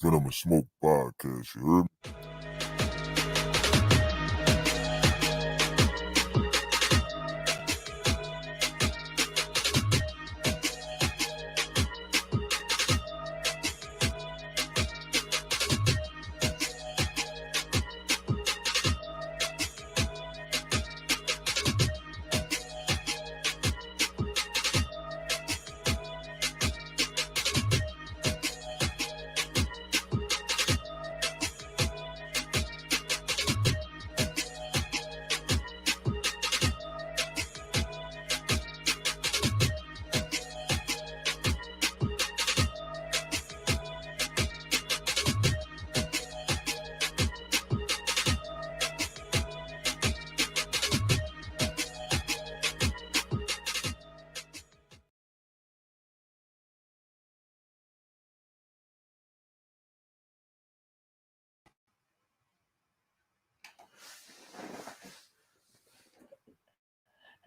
Venom and Smoke podcast, you heard me?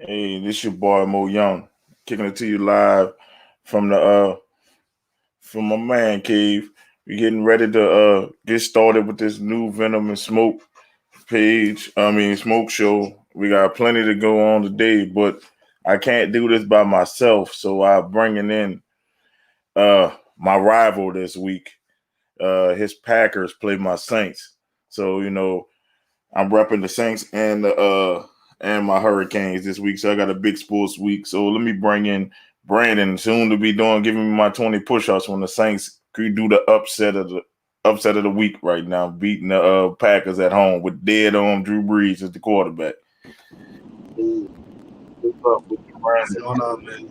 Hey, this your boy Mo Young, kicking it to you live from the from my man cave. We getting ready to get started with this new Venom and Smoke Smoke show. We got plenty to go on today, but I can't do this by myself, so I'm bringing in my rival this week. His Packers play my Saints, so I'm repping the Saints and my Hurricanes this week. So I got a big sports week. So let me bring in Brandon, soon to be giving me my 20 push-ups when the Saints could do the upset of the week right now, beating the Packers at home with dead on Drew Brees as the quarterback. What's up with you, What's Brandon? going on, man?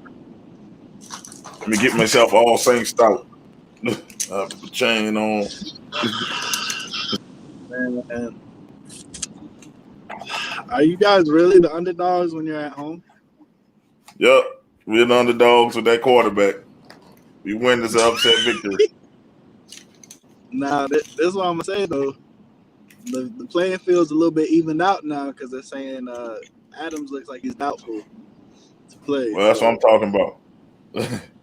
Let me get myself all Saints out. Put the chain on. Man, are you guys really the underdogs when you're at home? Yep, we're the underdogs with that quarterback. We win this upset victory. Now, this is what I'm gonna say though. The playing field's a little bit evened out now because they're saying Adams looks like he's doubtful to play. Well, that's what I'm talking about.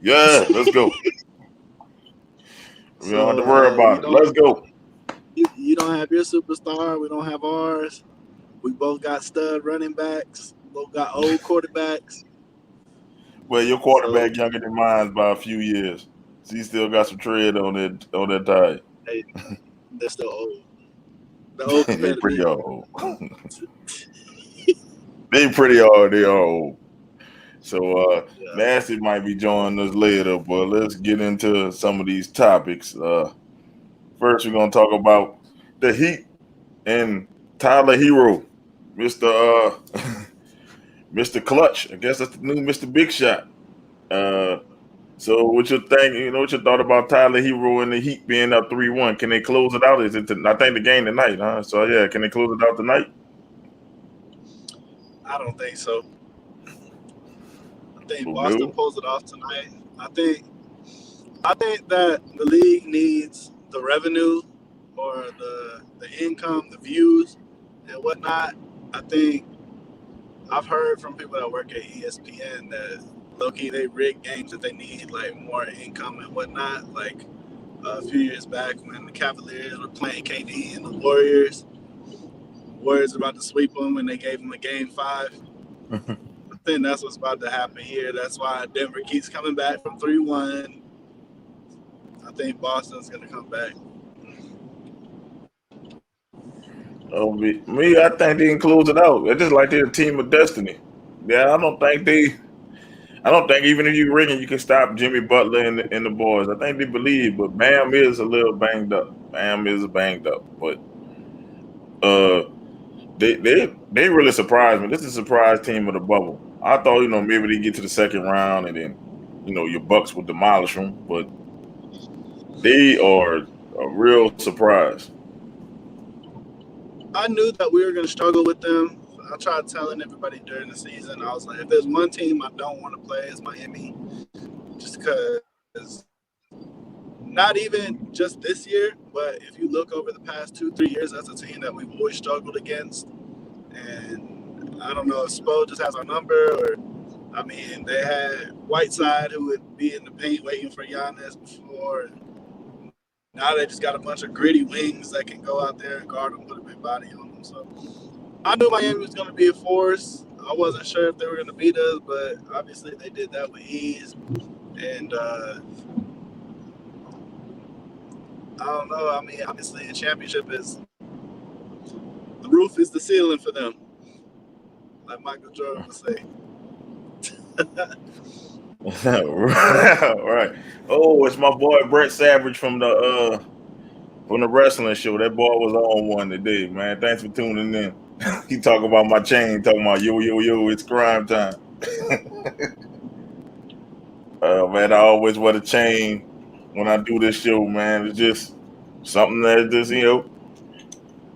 Yeah, let's go. We don't have to worry about it. Let's go. You don't have your superstar. We don't have ours. We both got stud running backs. Both got old quarterbacks. Well, your quarterback younger than mine by a few years. So he still got some tread on that tire. Hey, they're still old. The old They pretty competitive. old. They pretty old. They are old. So Nasty might be joining us later, but let's get into some of these topics. First, we're gonna talk about the Heat and Tyler Hero, Mr. Mr. Clutch. I guess that's the new Mr. Big Shot. So what you think? What you thought about Tyler Hero and the Heat being up 3-1? Can they close it out? Is it? I think the game tonight, huh? So yeah, can they close it out tonight? I don't think so. I think Who Boston knew? pulls it off tonight. I think that the league needs the revenue or the income, the views, and whatnot. I think I've heard from people that work at ESPN that low-key they rig games that they need like more income and whatnot. Like a few years back when the Cavaliers were playing KD and the Warriors were about to sweep them and they gave them a game 5. I think that's what's about to happen here. That's why Denver keeps coming back from 3-1. I think Boston's going to come back. Oh, me, I think they can close it out. It's just like they're a team of destiny. Yeah, I don't think even if you're rigging, you can stop Jimmy Butler and the boys. I think they believe, but Bam is a little banged up. But they really surprised me. This is a surprise team of the bubble. I thought maybe they get to the second round and then your Bucks would demolish them, but they are a real surprise. I knew that we were going to struggle with them. I tried telling everybody during the season. I was like, if there's one team I don't want to play, it's Miami. Just because, not even just this year, but if you look over the past 2-3 years, that's a team that we've always struggled against. And I don't know if Spo just has our number or, they had Whiteside who would be in the paint waiting for Giannis before. Now they just got a bunch of gritty wings that can go out there and guard them, put a big body on them. So I knew Miami was going to be a force. I wasn't sure if they were going to beat us, but obviously they did that with ease. And I don't know. I mean, obviously a championship is the roof is the ceiling for them, like Michael Jordan would say. Right. Oh, it's my boy Brett Savage from the wrestling show. That boy was on one today, man. Thanks for tuning in. He talking about my chain, talking about yo, it's crime time. Man, I always wear the chain when I do this show, man. It's just something that just, yeah,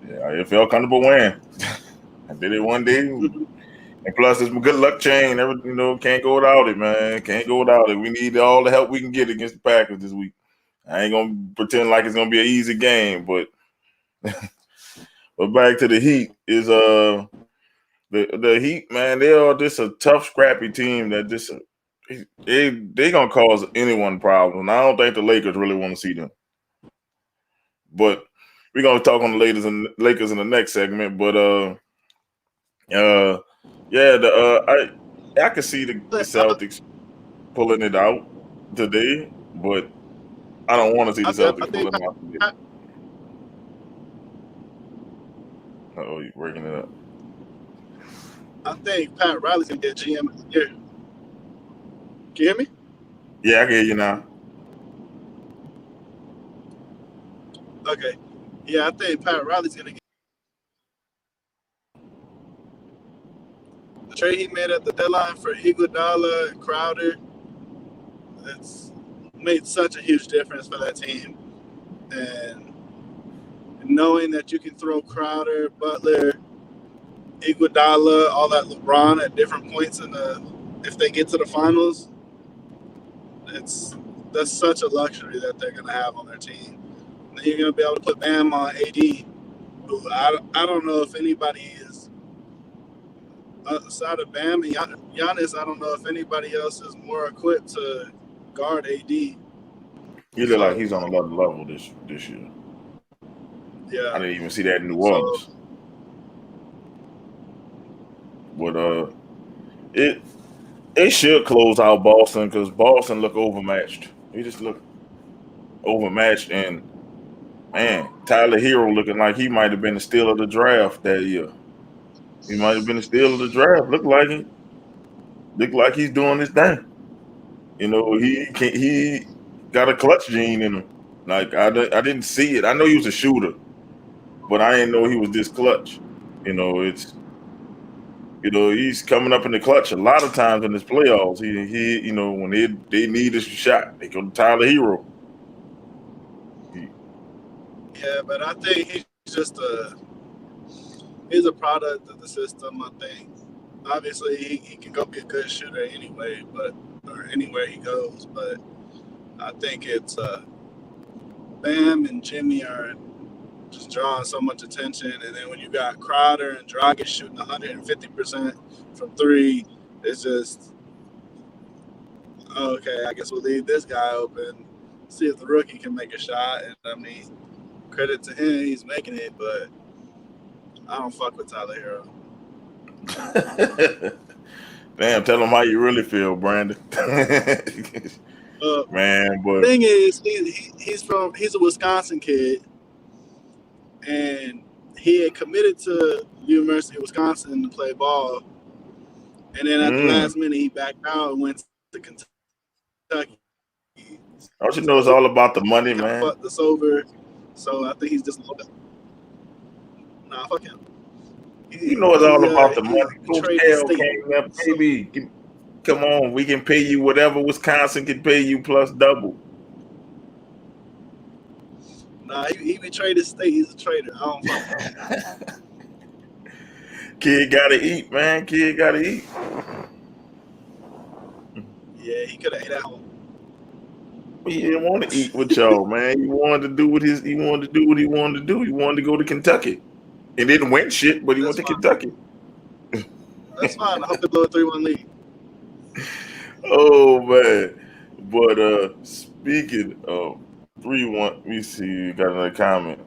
it felt comfortable wearing. I did it one day. And plus, it's my good luck chain. Can't go without it, man. Can't go without it. We need all the help we can get against the Packers this week. I ain't gonna pretend like it's gonna be an easy game, but back to the Heat is the Heat, man. They are just a tough, scrappy team that just they gonna cause anyone problems. And I don't think the Lakers really want to see them. But we're gonna talk on the Lakers in the next segment. But I could see the Celtics pulling it out today, but I don't want to see the Celtics pulling it out today. Oh, you're breaking it up. I think Pat Riley's gonna get GM of the year. Can you hear me? Yeah, I can hear you now. Okay. Yeah, I think Pat Riley's gonna get the trade he made at the deadline for Iguodala and Crowder. That's made such a huge difference for that team. And knowing that you can throw Crowder, Butler, Iguodala, all that LeBron at different points if they get to the finals, that's such a luxury that they're gonna have on their team. And then you're gonna be able to put Bam on AD, who I don't know if anybody is outside of Bam and Giannis. I don't know if anybody else is more equipped to guard AD. He look like he's on another level this year. Yeah, I didn't even see that in New Orleans. But it should close out Boston because Boston look overmatched. He just look overmatched, and man, Tyler Hero looking like he might have been the steal of the draft that year. He might have been the steal of the draft. Look like he's doing his thing. He got a clutch gene in him. Like I didn't see it. I know he was a shooter, but I didn't know he was this clutch. He's coming up in the clutch a lot of times in his playoffs. He when they need a shot, they go to Tyler Hero. Yeah, but I think he's a product of the system. I think obviously he can go be a good shooter anyway, or anywhere he goes. But I think it's Bam and Jimmy are just drawing so much attention, and then when you got Crowder and Dragic shooting 150% from three, it's just okay. I guess we'll leave this guy open, see if the rookie can make a shot. And I mean, credit to him, he's making it, but I don't fuck with Tyler Hero. Damn, tell him how you really feel, Brandon. Man, but the thing is, he's a Wisconsin kid, and he had committed to University of Wisconsin to play ball, and then at the last minute he backed out and went to Kentucky. Don't you know it's all about the money, man? Fuck this over, so I think he's just a little bit. Nah, fuck him. It's all about the money. Coach L came up, baby. Come on, we can pay you whatever Wisconsin can pay you plus double. Nah, he betrayed his state. He's a traitor. I don't fuck him. Kid gotta eat, man. Kid gotta eat. Yeah, he could have ate at home. He didn't want to eat with y'all, man. He wanted to do what he wanted to do. He wanted to go to Kentucky. He didn't win shit, but he went to Kentucky. That's fine. I hope they blow a 3-1 lead. Oh man. But speaking of 3-1. Let me see. You got another comment.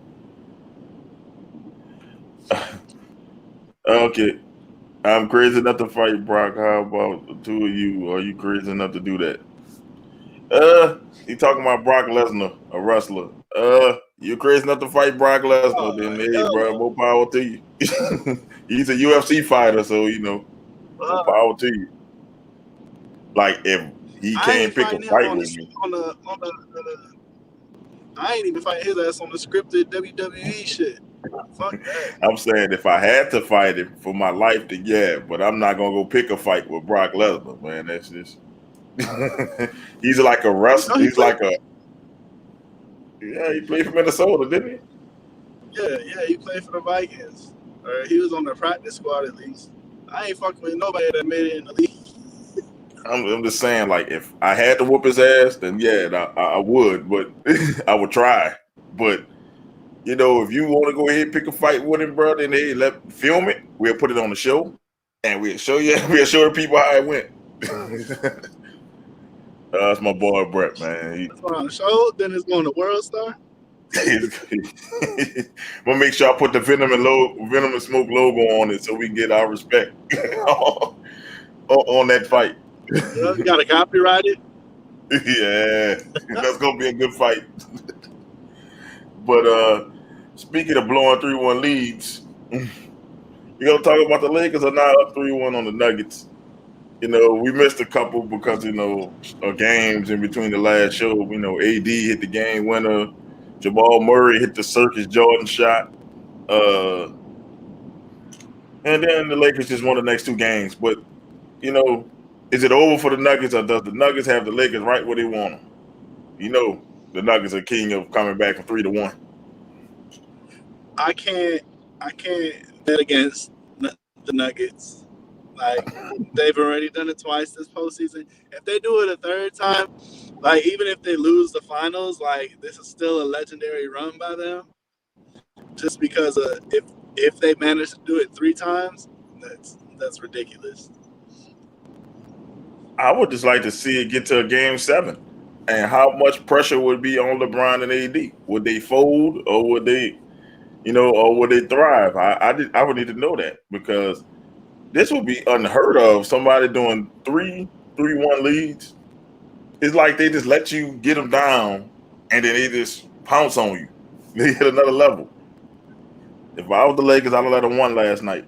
Okay. I'm crazy enough to fight Brock. How about the two of you? Are you crazy enough to do that? You talking about Brock Lesnar, a wrestler. You crazy enough to fight Brock Lesnar, then hey, Hell bro, no. more power to you. He's a UFC fighter, so more power to you. Like if he I can't ain't pick a fighting him fight on with me, the I ain't even fighting his ass on the scripted WWE shit. Fuck that. I'm saying if I had to fight him for my life, then yeah, but I'm not gonna go pick a fight with Brock Lesnar, man. That's just he's like a You wrestler. know he He's played. like he played for Minnesota, didn't he? Yeah, he played for the Vikings, or he was on the practice squad at least. I ain't fucking with nobody that made it in the league. I'm just saying, like, if I had to whoop his ass, then yeah, I would, but I would try. But if you want to go ahead and pick a fight with him, bro, then hey, film it. We'll put it on the show, and we'll show you. We'll show the people how it went. That's my boy Brett, man. That's on the show. Then it's going to World Star. I'm gonna make sure I put the Venom and Smoke logo on it so we can get our respect on that fight. You got to copyright it. Yeah, that's gonna be a good fight. But speaking of blowing 3-1 leads, you gonna talk about the Lakers are now up 3-1 on the Nuggets. We missed a couple because of games in between the last show. AD hit the game winner, Jamal Murray hit the Circus Jordan shot, and then the Lakers just won the next two games. But is it over for the Nuggets, or does the Nuggets have the Lakers right where they want them? The Nuggets are king of coming back from 3-1. I can't bet against the Nuggets. Like they've already done it twice this postseason. If they do it a third time, like even if they lose the finals, like this is still a legendary run by them. Just because if they manage to do it three times, that's ridiculous. I would just like to see it get to a game 7, and how much pressure would be on LeBron and AD. Would they fold, or would they, or would they thrive? I would need to know that, because this would be unheard of. Somebody doing 3-1 leads. It's like they just let you get them down, and then they just pounce on you. They hit another level. If I was the Lakers, I'd have let them win last night.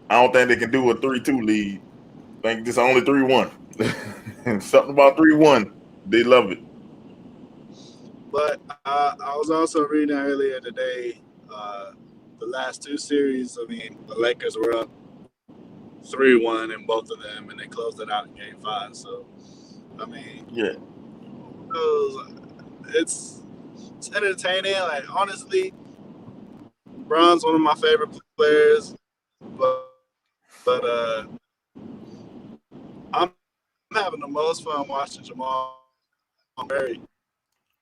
I don't think they can do a 3-2 lead. I think it's only 3-1. Something about 3-1. They love it. But I was also reading earlier today, the last two series. I mean, the Lakers were up 3-1 in both of them, and they closed it out in Game 5. So, I mean, Yeah. It's entertaining. Like honestly, Bron's one of my favorite players, but I'm having the most fun watching Jamal Murray.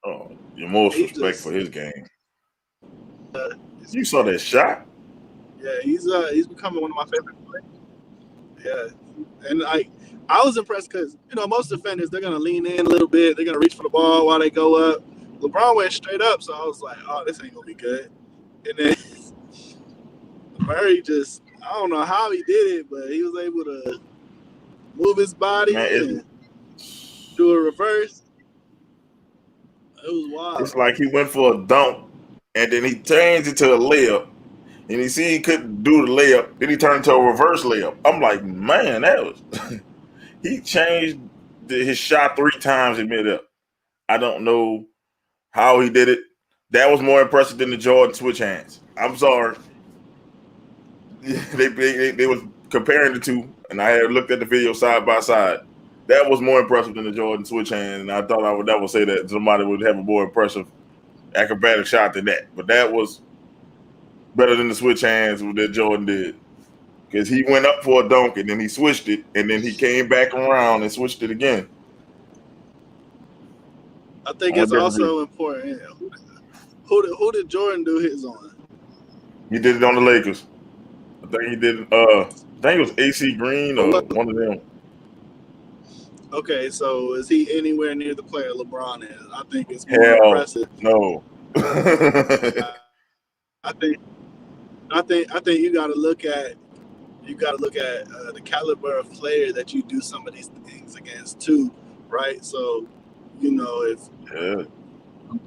Oh, your most He respect for just, his game. You saw that shot? yeah, he's becoming one of my favorite players. Yeah, and I was impressed because most defenders, they're gonna lean in a little bit, they're gonna reach for the ball while they go up. LeBron went straight up, so I was like, oh, this ain't gonna be good. And then Murray just, I don't know how he did it, but he was able to move his body Man, and do a reverse. It was it's wild. like he went for a dunk, and then he turns it to a layup, and he see he couldn't do the layup. Then he turned to a reverse layup. I'm like, man, that was he changed his shot 3 times in mid-up. I don't know how he did it. That was more impressive than the Jordan switch hands. I'm sorry. They was comparing the two, and I had looked at the video side by side. That was more impressive than the Jordan switch hand, and I thought I would never say that somebody would have a more impressive acrobatic shot than that. But that was better than the switch hands that Jordan did, because he went up for a dunk and then he switched it, and then he came back around and switched it again. I think On a it's different view. also important. Who did Jordan do his on? He did it on the Lakers. I think he did. I think it was AC Green But or what one of them. Okay, so is he anywhere near the player LeBron is? I think it's more Hell impressive. no. I, I think I think you got to look at the caliber of player that you do some of these things against too, right? So, if Yeah.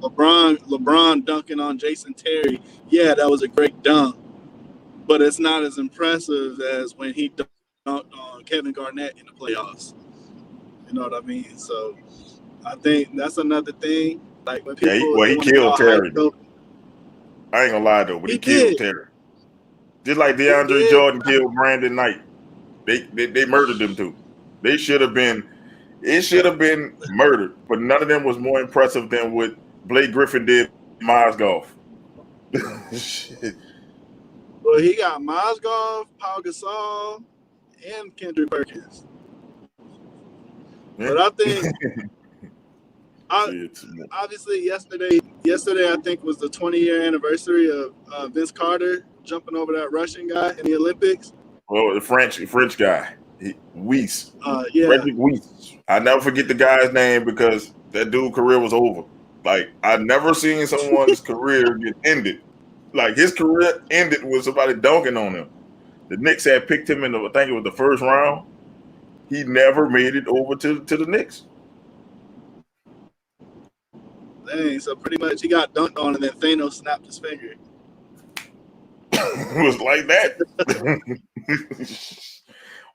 LeBron dunking on Jason Terry, yeah, that was a great dunk, but it's not as impressive as when he dunked on Kevin Garnett in the playoffs. You know what I mean? So I think that's another thing. Like when Yeah, people well, they he want to get killed all Terry, hyped though. up, I ain't gonna lie, though, but he he killed did, Terry. Just like he DeAndre did. Jordan killed Brandon Knight. They murdered them too. They should have been. It should have been murdered, but none of them was more impressive than what Blake Griffin did in Mozgov. Shit. Well, he got Mozgov, Paul Gasol, and Kendrick Perkins. Yeah. But I think, I, Shit. obviously, yesterday I think was the 20-year anniversary of Vince Carter jumping over that Russian guy in the Olympics. Well, the French guy, Weiss, Yeah, Frederick Weiss. I never forget the guy's name because that dude's career was over. Like I never seen someone's career get ended. Like his career ended with somebody dunking on him. The Knicks had picked him in I think it was the first round. He never made it over to the Knicks. dang. So pretty much he got dunked on, and then Thanos snapped his finger. It was like that.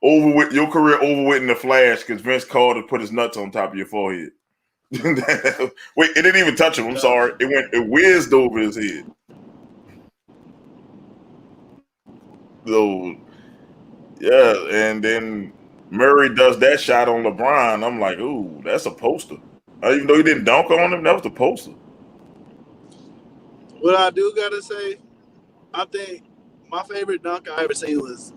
Over with your career over with in the flash because Vince Carter put his nuts on top of your forehead. Wait, it didn't even touch him. I'm sorry. It whizzed over his head. So yeah, and then Murray does that shot on LeBron. I'm like, ooh, that's a poster. Even though he didn't dunk on him, that was the poster. What I do gotta say, I think my favorite dunk I ever seen was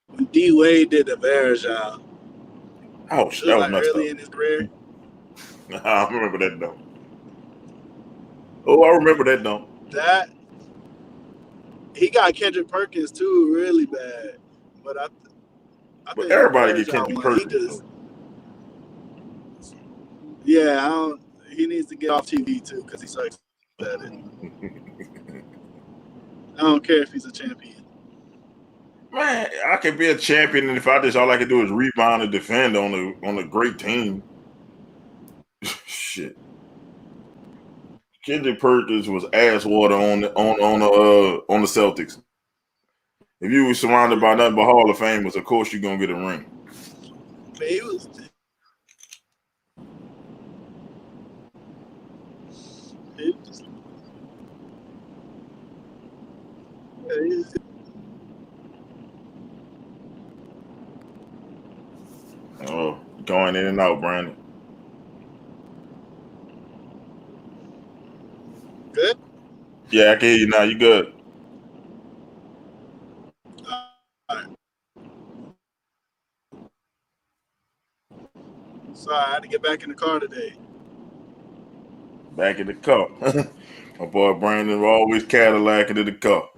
when D Wade did the Verjao. Ouch, It was that was like messed up. early in his career. I remember that dunk. Oh, I remember that dunk. That he got Kendrick Perkins too, really bad. But I But think the everybody get Verjao Kendrick one, he Perkins just though. yeah, I don't. He needs to get off TV too because he sucks at it. I don't care if he's a champion. Man, I could be a champion, and if I just all I can do is rebound and defend on a great team. Shit, Kendrick Perkins was ass water on the Celtics. If you were surrounded by nothing but Hall of Famers, of course you're gonna get a ring. But he was. He was yeah, Oh, going in and out, Brandon. good. Yeah, I can hear you now. You good? Right. Sorry, I had to get back in the car today. Back in the car. My boy Brandon always Cadillac into the car.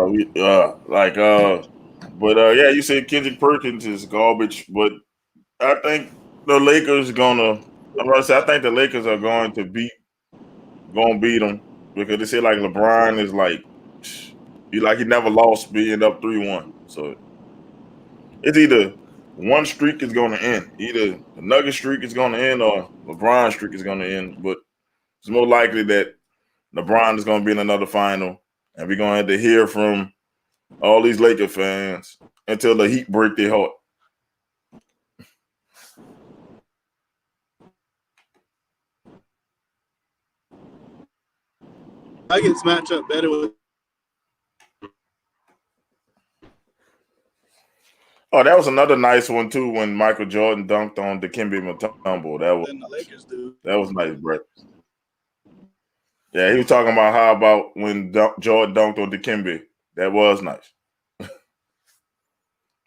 We but yeah, you said Kendrick Perkins is garbage, but I think the Lakers gonna. I'm gonna say I think the Lakers are gonna beat them because they say like LeBron is like he never lost being up 3-1. So it's either one streak is gonna end, either the Nugget streak is gonna end or LeBron streak is gonna end. But it's more likely that LeBron is gonna be in another final, and we're gonna have to hear from all these Laker fans until the Heat break their heart. Nuggets match up better with. Oh, that was another nice one too when Michael Jordan dunked on Dikembe Mutombo. Than the Lakers do. That was nice, Brett. Yeah, he was talking about how about when Jordan dunked on Dikembe. That was nice,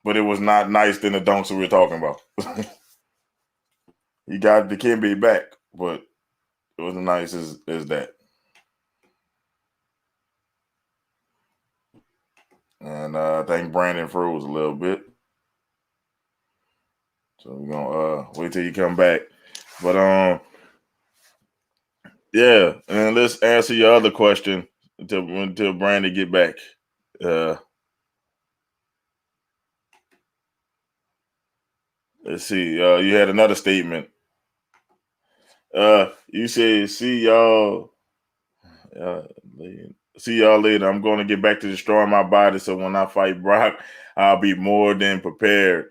but it was not nice than the dunks that we were talking about. He got Dikembe back, but it wasn't nice as that. And I think Brandon froze a little bit. So we're gonna wait till you come back. But yeah, and let's answer your other question until Brandy get back. Let's see. You had another statement. You said, "See y'all. See y'all later. I'm going to get back to destroying my body, so when I fight Brock, I'll be more than prepared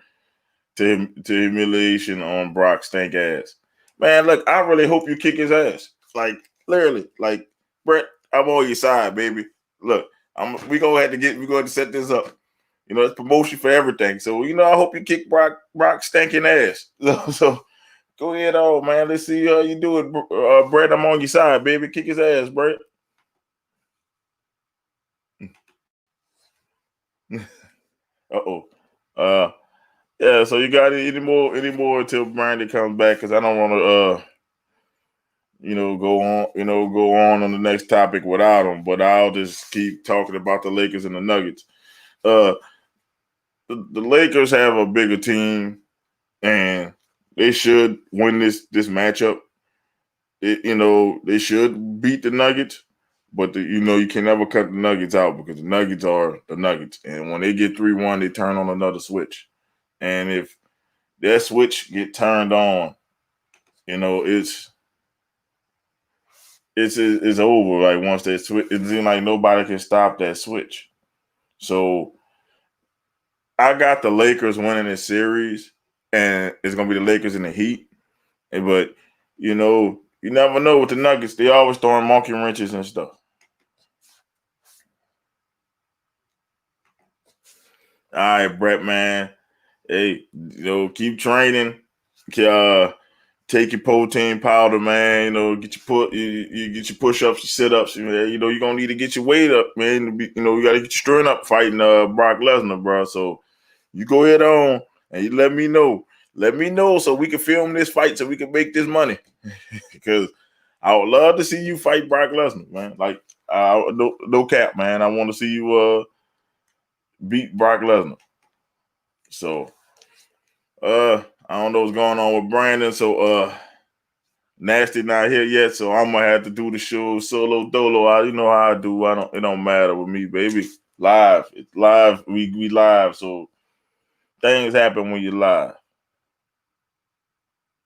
to humiliation on Brock's stank ass." Man, look, I really hope you kick his ass. Like literally, like Brett, I'm on your side, baby. Look, we gonna have to set this up. You know, it's promotion for everything. So I hope you kick Brock stinking ass. So go ahead on, man. Let's see how you do it, Brett. I'm on your side, baby. Kick his ass, Brett. Uh-oh. Yeah, so you got any more until Brandy comes back, because I don't want to go on the next topic without him, but I'll just keep talking about the Lakers and the Nuggets. The Lakers have a bigger team, and they should win this matchup. They should beat the Nuggets, but you can never cut the Nuggets out, because the Nuggets are the Nuggets, and when they get 3-1, they turn on another switch, and if that switch get turned on, it's over. Like once that switch, it seems like nobody can stop that switch. So I got the Lakers winning this series, and it's gonna be the Lakers and the Heat. But you never know with the Nuggets; they always throwing monkey wrenches and stuff. All right, Brett, man. Hey, keep training. Take your protein powder, man. Get you get your push-ups, your sit-ups. You're gonna need to get your weight up, man. You gotta get your strength up fighting Brock Lesnar, bro. So you go ahead on and you let me know. Let me know so we can film this fight, so we can make this money. Because I would love to see you fight Brock Lesnar, man. Like no cap, man. I want to see you beat Brock Lesnar. So I don't know what's going on with Brandon. So Nasty not here yet, so I'm gonna have to do the show solo dolo. You know how I do. It don't matter with me, baby. Live. It's live. We live, so things happen when you're live.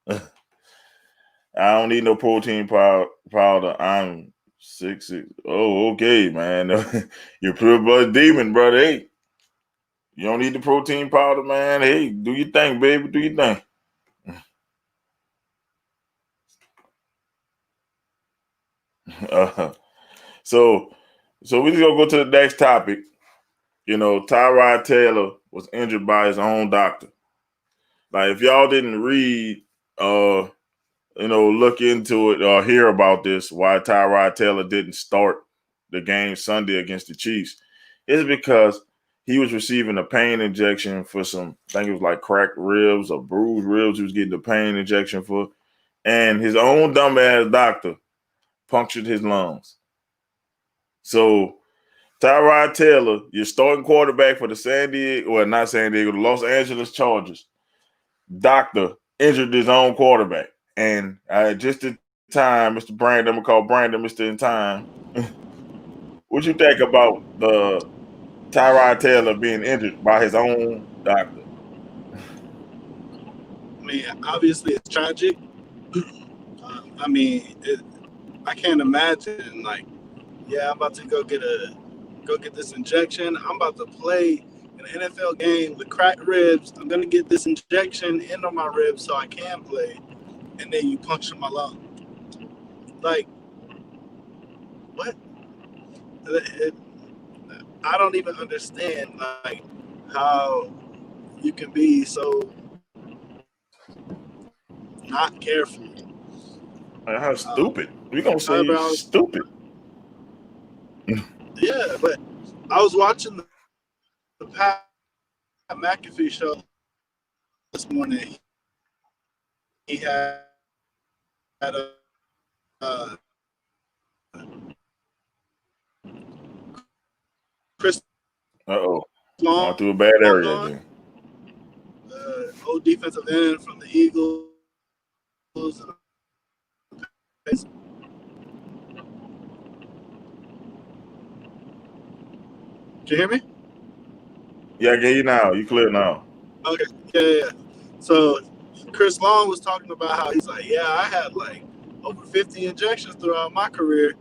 I don't need no protein powder. I'm 6'6". Oh, okay, man. You're pure blood demon, brother. Hey, you don't need the protein powder, man. Hey, do your thing, baby. Do your thing. So we just gonna go to the next topic. Tyrod Taylor was injured by his own doctor. Like, if y'all didn't read, look into it or hear about this, why Tyrod Taylor didn't start the game Sunday against the Chiefs, it's because he was receiving a pain injection for some, I think it was like cracked ribs or bruised ribs. He was getting the pain injection for, and his own dumbass doctor punctured his lungs. So Tyrod Taylor, your starting quarterback for the Los Angeles Chargers, doctor injured his own quarterback. And just in time, Mr. Brandon, I'm going to call Brandon Mr. In Time. What you think about Tyrod Taylor being injured by his own doctor? I mean, obviously it's tragic. I mean, I can't imagine, like, yeah, I'm about to go get this injection. I'm about to play an NFL game with cracked ribs. I'm gonna get this injection into my ribs so I can play, and then you puncture my lung. Like, what? I don't even understand, like, how you can be so not careful. How stupid. We're going to say you're stupid. Yeah, but I was watching the Pat McAfee show this morning. He had a Chris Uh-oh. Long Going through a bad area on, again. old defensive end from the Eagles. Can you hear me? Yeah, I get you now. You clear now. Okay. Yeah. So Chris Long was talking about how he's like, yeah, I had like over 50 injections throughout my career.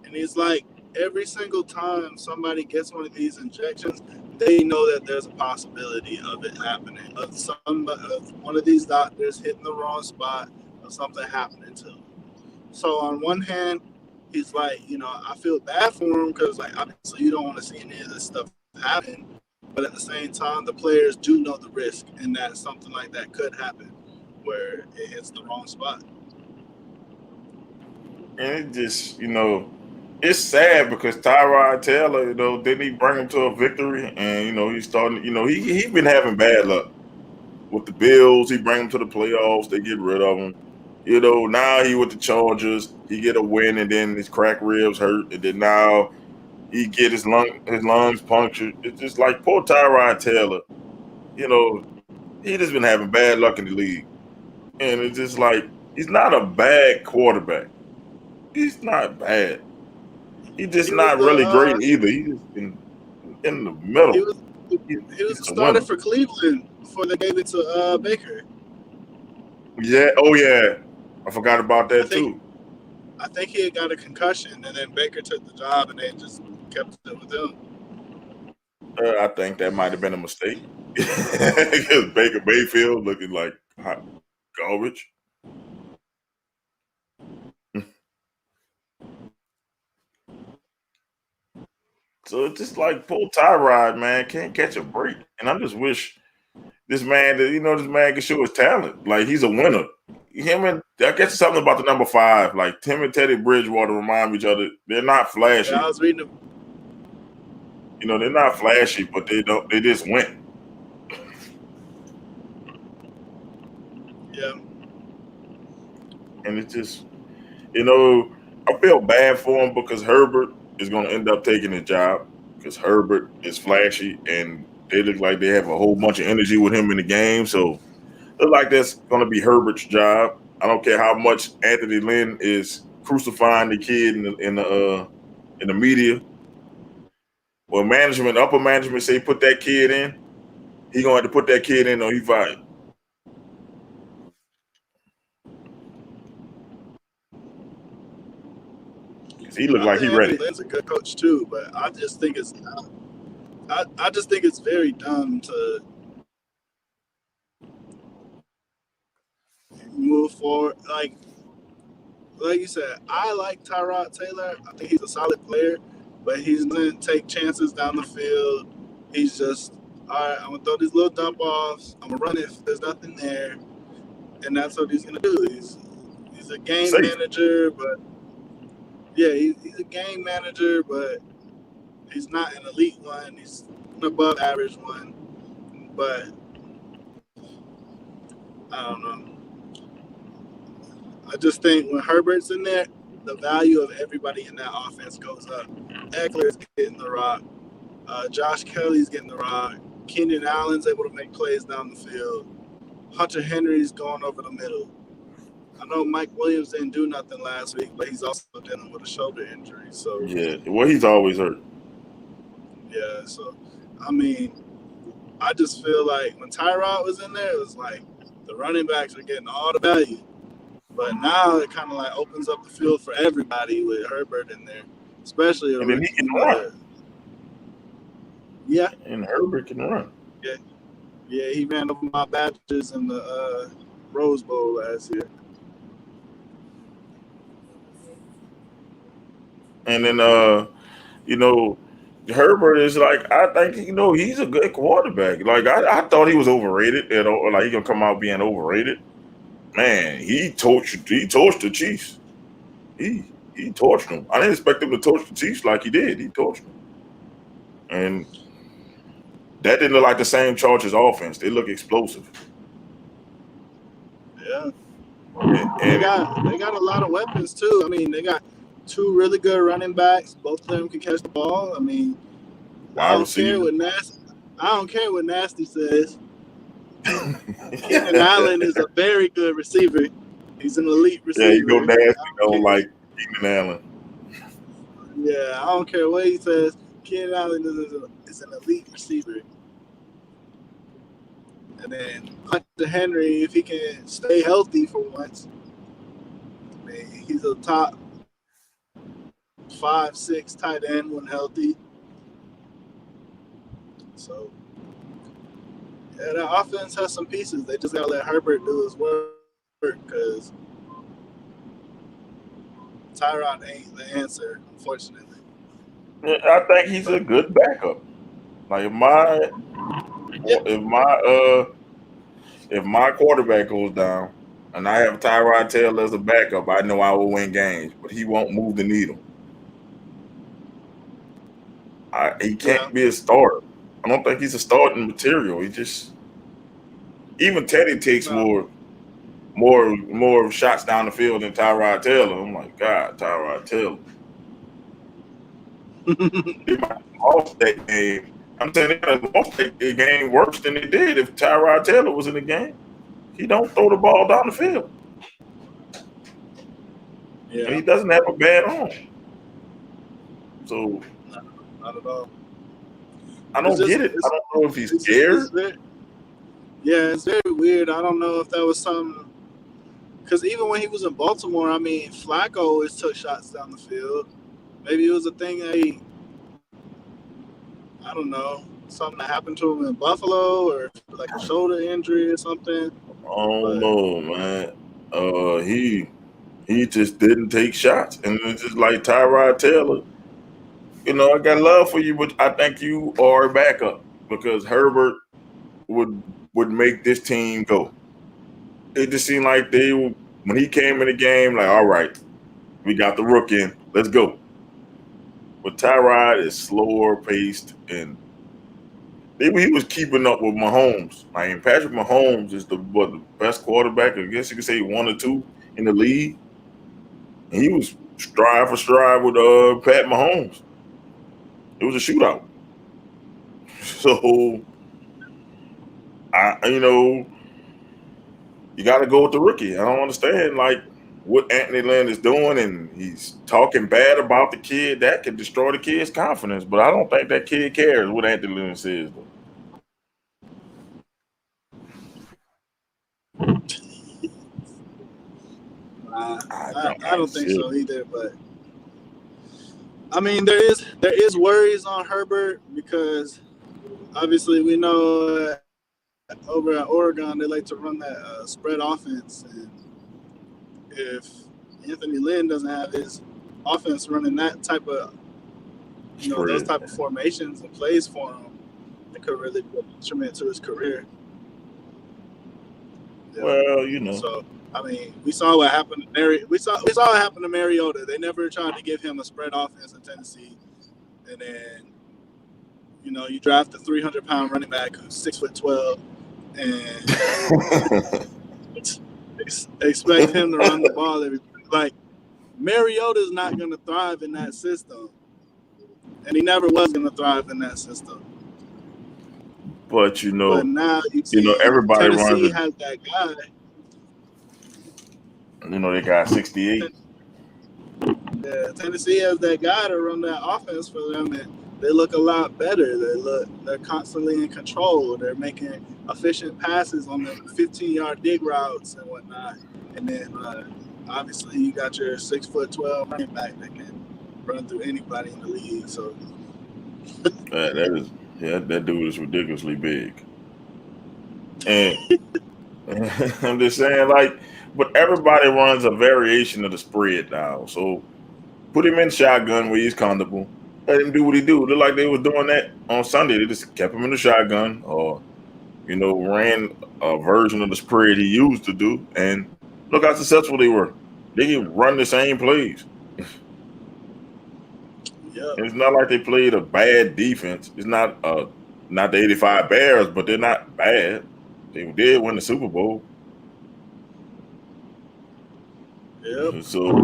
And he's like, every single time somebody gets one of these injections, they know that there's a possibility of it happening, of one of these doctors hitting the wrong spot, or something happening to them. So on one hand, he's like, I feel bad for him because, like, obviously you don't want to see any of this stuff happen. But at the same time, the players do know the risk and that something like that could happen where it hits the wrong spot. And it just, it's sad because Tyrod Taylor, didn't he bring him to a victory? And he's starting. He been having bad luck with the Bills. He bring him to the playoffs. They get rid of him. Now he with the Chargers. He get a win, and then his crack ribs hurt, and then now he get his lungs punctured. It's just like poor Tyrod Taylor. He just been having bad luck in the league, and it's just like he's not a bad quarterback. He's not bad. He's just He was not really great the either. He's just in the he middle. was He's he was the just a starter winner. for Cleveland before they gave it to Baker. Yeah. Oh yeah. I forgot about I that think too. I think he had got a concussion, and then Baker took the job, and they just kept it with him. I think that might have been a mistake because Baker Mayfield looking like hot garbage. So it's just like poor Tyrod, man, can't catch a break. And I just wish this man can show his talent. Like he's a winner. Him and I guess it's something about the number 5. Like Tim and Teddy Bridgewater remind each other. They're not flashy. Yeah, I was reading. They're not flashy, but they just win. Yeah. And it's just, I feel bad for him because Herbert is going to end up taking his job because Herbert is flashy and they look like they have a whole bunch of energy with him in the game. So look like that's going to be Herbert's job. I don't care how much Anthony Lynn is crucifying the kid in the media. When upper management say put that kid in, he gonna have to put that kid in or he fired. Cause he looked I like think he Anthony ready. Lynn's a good coach too, but I just think it's very dumb to move forward. Like you said, I like Tyrod Taylor. I think he's a solid player, but he's gonna take chances down the field. He's just, all right, I'm gonna throw these little dump offs. I'm gonna run it if there's nothing there, and that's what he's gonna do. He's a game Safe. manager, but yeah, he's a game manager, but he's not an elite one. He's an above average one, but I don't know. I just think when Herbert's in there, the value of everybody in that offense goes up. Eckler's getting the rock. Josh Kelly's getting the rock. Keenan Allen's able to make plays down the field. Hunter Henry's going over the middle. I know Mike Williams didn't do nothing last week, but he's also dealing with a shoulder injury. So Yeah. Well, he's always hurt. yeah, so I mean, I just feel like when Tyrod was in there, it was like the running backs are getting all the value. But now it kind of like opens up the field for everybody with Herbert in there, especially a And then he rookie. can run. Yeah, And Herbert can run. yeah, he ran over my Badgers in the Rose Bowl last year. And then Herbert is like, I think he's a good quarterback. Like I thought he was overrated or like he gonna come out being overrated. Man, he torched the Chiefs. He torched them. I didn't expect him to torch the Chiefs like he did. He torched them. And that didn't look like the same Chargers offense. They look explosive. Yeah, they And got a lot of weapons too. I mean, they got 2 really good running backs. Both of them can catch the ball. I mean, I wide don't care receiver. what Nasty says. Keenan Allen is a very good receiver. He's an elite receiver. Yeah, you go nasty, don't like Keenan Allen. Yeah, I don't care what he says. Keenan Allen is an elite receiver. And then Hunter Henry, if he can stay healthy for once, I mean, he's a top 5-6 tight end when healthy. So, yeah, that offense has some pieces. They just gotta let Herbert do his work because Tyrod ain't the answer, unfortunately. Yeah, I think he's a good backup. Like if my quarterback goes down and I have Tyrod Taylor as a backup, I know I will win games, but he won't move the needle. He can't be a starter. I don't think he's a starting material. He just even Teddy takes more shots down the field than Tyrod Taylor. I'm like, God, Tyrod Taylor. They might have lost that game. I'm saying they might have lost that game worse than they did if Tyrod Taylor was in the game. He don't throw the ball down the field. Yeah. And he doesn't have a bad arm. So not at all. I don't get it. I don't know if he's scared. It's very weird. I don't know if that was something because even when he was in Baltimore, I mean, Flacco always took shots down the field. Maybe it was a thing that I don't know, something that happened to him in Buffalo or like a shoulder injury or something. I don't know, man. He just didn't take shots. And it's just like Tyrod Taylor. You know, I got love for you, but I think you are a backup because Herbert would make this team go. It just seemed like when he came in the game, like, all right, we got the rook in, let's go. But Tyrod is slower paced, and maybe he was keeping up with Mahomes. I mean, Patrick Mahomes is the best quarterback, I guess you could say 1 or 2 in the league. And he was stride for stride with Pat Mahomes. It was a shootout. So, you got to go with the rookie. I don't understand, like, what Anthony Lynn is doing, and he's talking bad about the kid. That could destroy the kid's confidence, but I don't think that kid cares what Anthony Lynn says, though. I don't think so either, but I mean, there is worries on Herbert because obviously we know over at Oregon they like to run that spread offense, and if Anthony Lynn doesn't have his offense running that type of those type of formations and plays for him, it could really be a detriment to his career. Yeah. Well, So I mean, we saw what happened to we saw what happened to Mariota. They never tried to give him a spread offense in Tennessee, and then you draft a 300-pound running back who's 6'12", and expect him to run the ball every. Like Mariota's not going to thrive in that system, and he never was going to thrive in that system. But but now everybody Tennessee has that guy. They got 68. Yeah, Tennessee has that guy to run that offense for them, and they look a lot better. They're constantly in control. They're making efficient passes on the 15-yard dig routes and whatnot. And then obviously you got your 6'12" running back that can run through anybody in the league. So that dude is ridiculously big. And I'm just saying, like, but everybody runs a variation of the spread now. So put him in shotgun where he's comfortable. Let him do what he do. Look like they were doing that on Sunday. They just kept him in the shotgun or, ran a version of the spread he used to do. And look how successful they were. They can run the same plays. Yep. It's not like they played a bad defense. It's not the 85 Bears, but they're not bad. They did win the Super Bowl. Yep. So,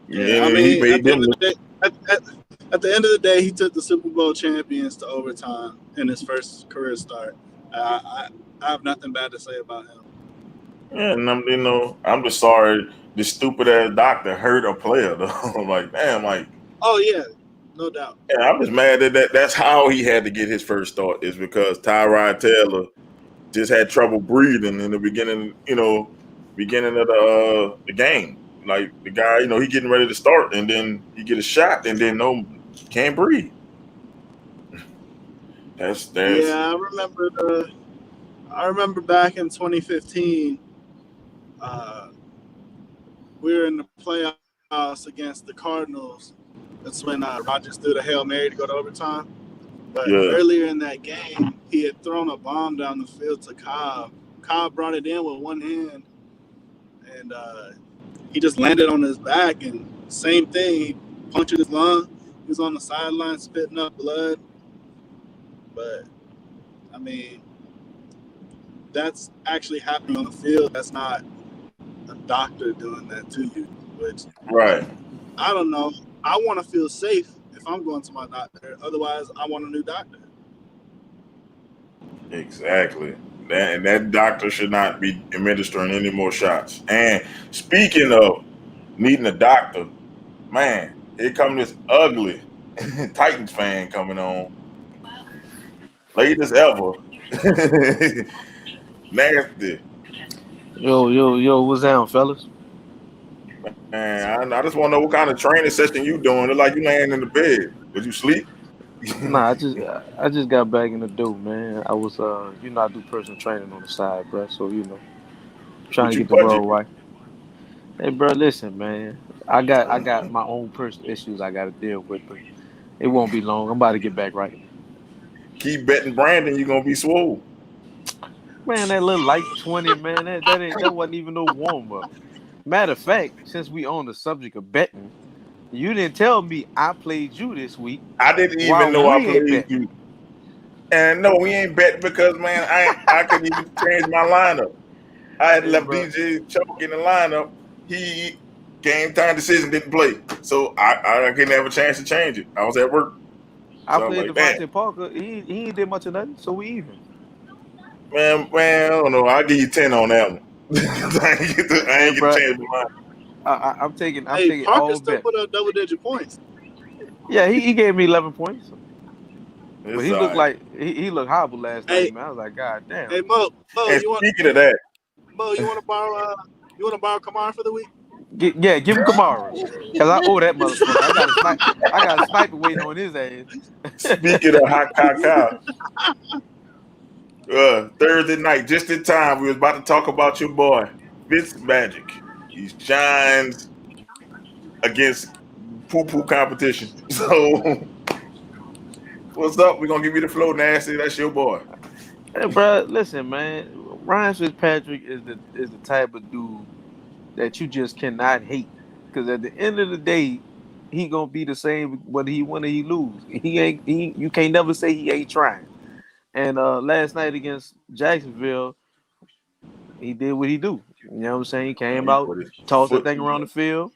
I mean, at at the end of the day, he took the Super Bowl champions to overtime in his first career start. I have nothing bad to say about him. Yeah, and I'm just sorry this stupid ass doctor hurt a player though. Like, damn, like, Oh yeah, no doubt. yeah, I'm just mad that's how he had to get his first start is because Tyrod Taylor just had trouble breathing in the beginning of the game. Like the guy, he getting ready to start, and then he get a shot, and then can't breathe. That's Yeah, I remember back in 2015, we were in the playoffs against the Cardinals. That's when Rodgers threw the Hail Mary to go to overtime. But yeah, earlier in that game, he had thrown a bomb down the field to Cobb. Cobb brought it in with one hand, and he just landed on his back. And same thing, he punctured his lung. He was on the sideline spitting up blood. But I mean, that's actually happening on the field. That's not a doctor doing that to you. Which right, I don't know. I want to feel safe if I'm going to my doctor. Otherwise, I want a new doctor. exactly. That doctor should not be administering any more shots. And speaking of needing a doctor, man, here come this ugly Titans fan coming on, late as ever, nasty. Yo, what's down, fellas? Man, I just want to know what kind of training session you doing. It's like you laying in the bed. Would you sleep? Nah, I just got back in the door, man. I was I do personal training on the side, bro. So trying What to you get the world budget? right. Hey, bro, listen, man. I got my own personal issues I got to deal with, but it won't be long. I'm about to get back right. Keep betting Brandon, you're gonna be swole. Man, that little light 20, man. That wasn't even no warm up. Matter of fact, since we on the subject of betting, you didn't tell me I played you this week I didn't even while know I we ain't played betting. you. And no, we ain't betting because man, I couldn't even change my lineup. I had Hey, left bro. DJ Choke in the lineup. He game time decision didn't play. So I couldn't have a chance to change it. I was at work. I So I'm played like, damn, Devontae Parker. He ain't did much of nothing, so we even. man, I don't know. I'll give you 10 on that one. I Hey, ain't get to bro, change my mind. I'm Hey, taking Parker all still bet. put up double-digit points. Yeah, he gave me 11 points, but It's he all looked right. like he looked horrible last night, Hey, man. I was like, God damn. hey, Mo, And speaking of that, you want to borrow Kamara for the week? Give him Kamara, cause I owe that motherfucker. I got a sniper waiting on his ass. speaking of hot cow, Thursday night, just in time, we was about to talk about your boy, Fitz Magic. He shines against poo-poo competition. So what's up? We're gonna give you the flow, Nasty. That's your boy. Hey, bro, listen, man. Ryan Fitzpatrick is the type of dude that you just cannot hate. Because at the end of the day, he gonna be the same whether he win or he lose. You can't never say he ain't trying. And last night against Jacksonville, he did what he do. You know what I'm saying? He came He out, put his tossed that foot thing through around the field.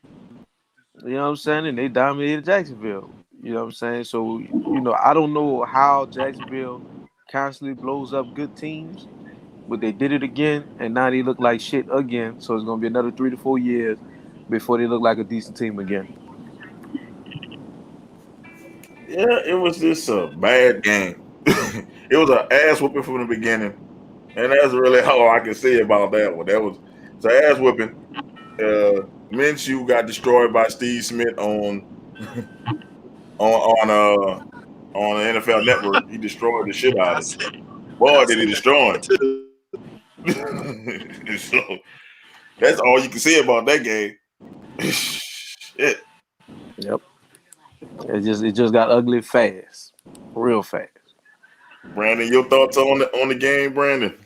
You know what I'm saying? And they dominated Jacksonville. You know what I'm saying? So, I don't know how Jacksonville constantly blows up good teams, but they did it again, and now they look like shit again. So it's gonna be another 3 to 4 years before they look like a decent team again. Yeah, it was just a bad game. It was an ass whooping from the beginning, and that's really all I can say about that one. That was it's an ass whooping. Minshew got destroyed by Steve Smith on the NFL Network. He destroyed the shit out I of him. said, Boy, I did he said destroy that too. him. So that's all you can say about that game. Shit. Yep. It just got ugly fast, real fast. Brandon, your thoughts on the game, Brandon?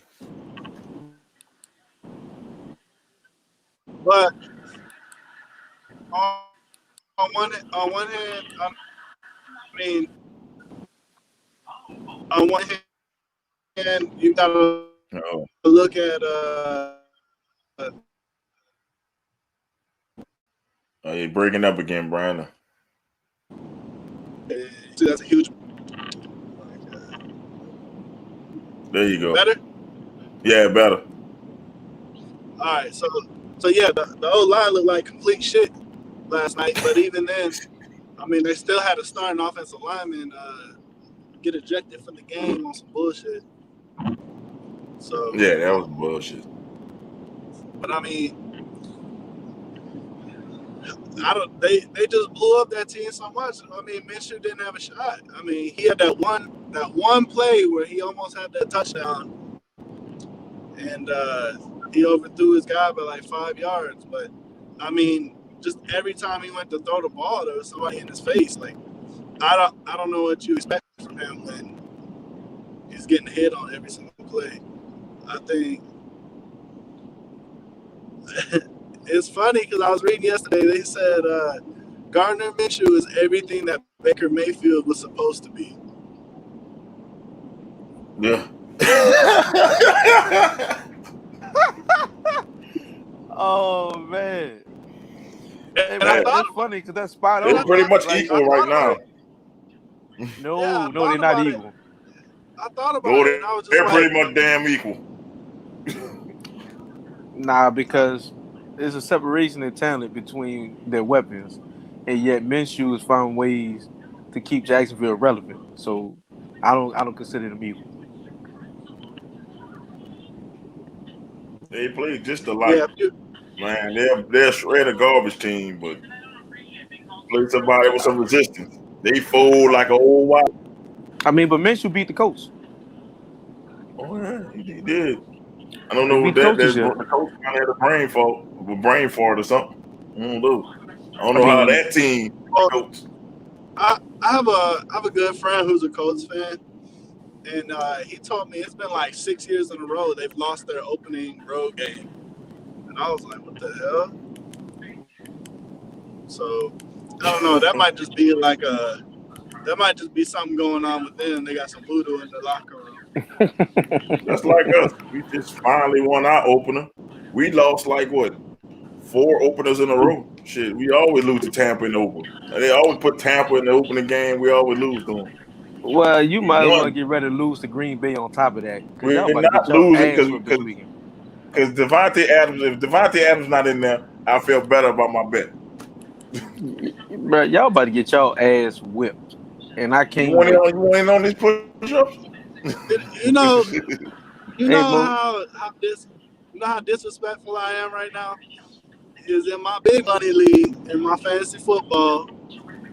But on, on one hand, I mean, on one hand, you gotta Oh, look at oh, you're breaking up again, Brandon. So that's a huge. There you go. Better. Yeah, better. All right, so yeah, the old line looked like complete shit last night. But even then, I mean, they still had a starting offensive lineman get ejected from the game on some bullshit. So Yeah, that was bullshit. but I mean, I don't. They just blew up that team so much. I mean, Minshew didn't have a shot. I mean, he had that one play where he almost had that touchdown, and he overthrew his guy by like 5 yards. But I mean, just every time he went to throw the ball, there was somebody in his face. Like I don't know what you expect from him when he's getting hit on every single play. I think it's funny because I was reading yesterday. They said Gardner Minshew is everything that Baker Mayfield was supposed to be. Yeah. Oh man. Hey, And I man, thought it's funny because that's spot They're on. pretty much Like, equal right now. No, Yeah, I no, thought they're not about it. equal. I thought about No, it, and I was just they're like, pretty much damn equal. Nah, because there's a separation in talent between their weapons, and yet Minshew has found ways to keep Jacksonville relevant. So I don't consider them equal. They play just yeah, alike. Man, they're a shred of garbage team, but play somebody with some resistance. They fold like an old wife. I mean, but Minshew beat the coach. Oh yeah, he did. I don't He know beat what the that coaches the here. coach kind of had a brain fart or something. I don't know. I don't I know how mean, that team well, coach. I have a good friend who's a Colts fan, and he told me it's been like 6 years in a row they've lost their opening road game, and I was like, what the hell? So I don't know. That might just be something going on with them. They got some voodoo in the locker room. Just like us, we just finally won our opener. We lost like what 4 openers in a row. Shit, we always lose to Tampa in the opener. They always put Tampa in the opening game. We always lose to them. well, you We might as well won. get ready to lose to Green Bay on top of that because y'all We're about to get not y'all losing ass whipped this weekend. because Devontae Adams. If Devontae Adams not in there, I feel better about my bet. Bro, y'all about to get y'all ass whipped, and I You can't want wait. in on these push-ups? You know, Hey, Mo. how disrespectful I am right now is in my big money league in my fantasy football.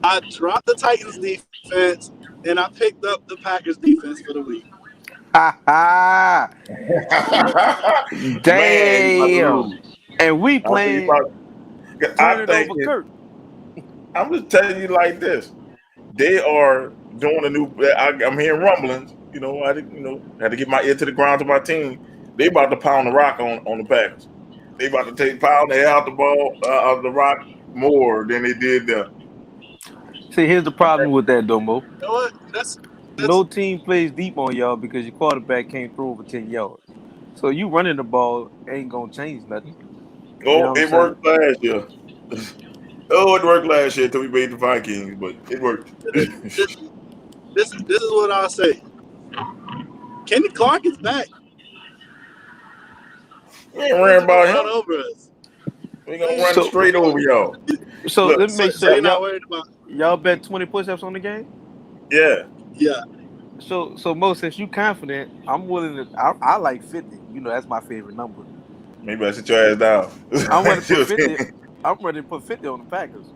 I dropped the Titans defense and I picked up the Packers defense for the week. Ha ha! Man, you about to Damn! lose. And we I think playing I turning think over Kirk. I'm just telling you like this. They are doing a new. I'm hearing rumblings. Had to get my ear to the ground to my team. They about to pound the rock on the Packers. They about to pound the hell out the ball out of the rock more than they did the. See, here's the problem with that, though, Mo. You know what? That's No team plays deep on y'all because your quarterback can't throw over 10 yards. So you running the ball ain't gonna change nothing. You know Oh, what I'm it saying? worked last year. Oh, it worked last year until we beat the Vikings, but it worked. this is what I'll say. Kenny Clark is back. We ain't He worrying wasn't gonna about run him. over us. We gonna run So, straight over y'all. so Look, let me make So sure you're not worried about? y'all bet 20 push-ups on the game. yeah, Yeah. So Mo, since you confident, I'm willing to. I like 50. You know, that's my favorite number. maybe I sit your ass down. I'm ready to put 50. I'm ready to put 50 on the Packers.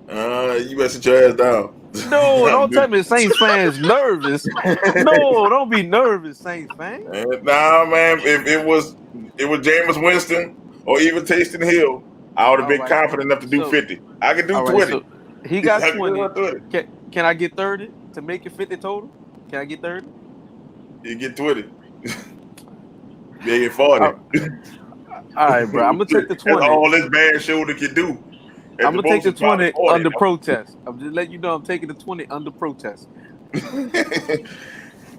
You better sit your ass down. No, don't tell me Saints fans nervous. No, don't be nervous, Saints fans. Nah, man. If it was Jameis Winston or even Taysom Hill, I would have All been right, confident enough to do so 50. I can do all right, 20. so he I got can do 20. 20. Can I get 30 to make it 50 total? Can I get 30? You get 20. You get 40. All right, bro. I'm gonna take the That's 20. all this bad shoulder can do. At I'm the gonna take most, the it's probably 20 40. under protest. I'm just letting you know I'm taking the 20 under protest.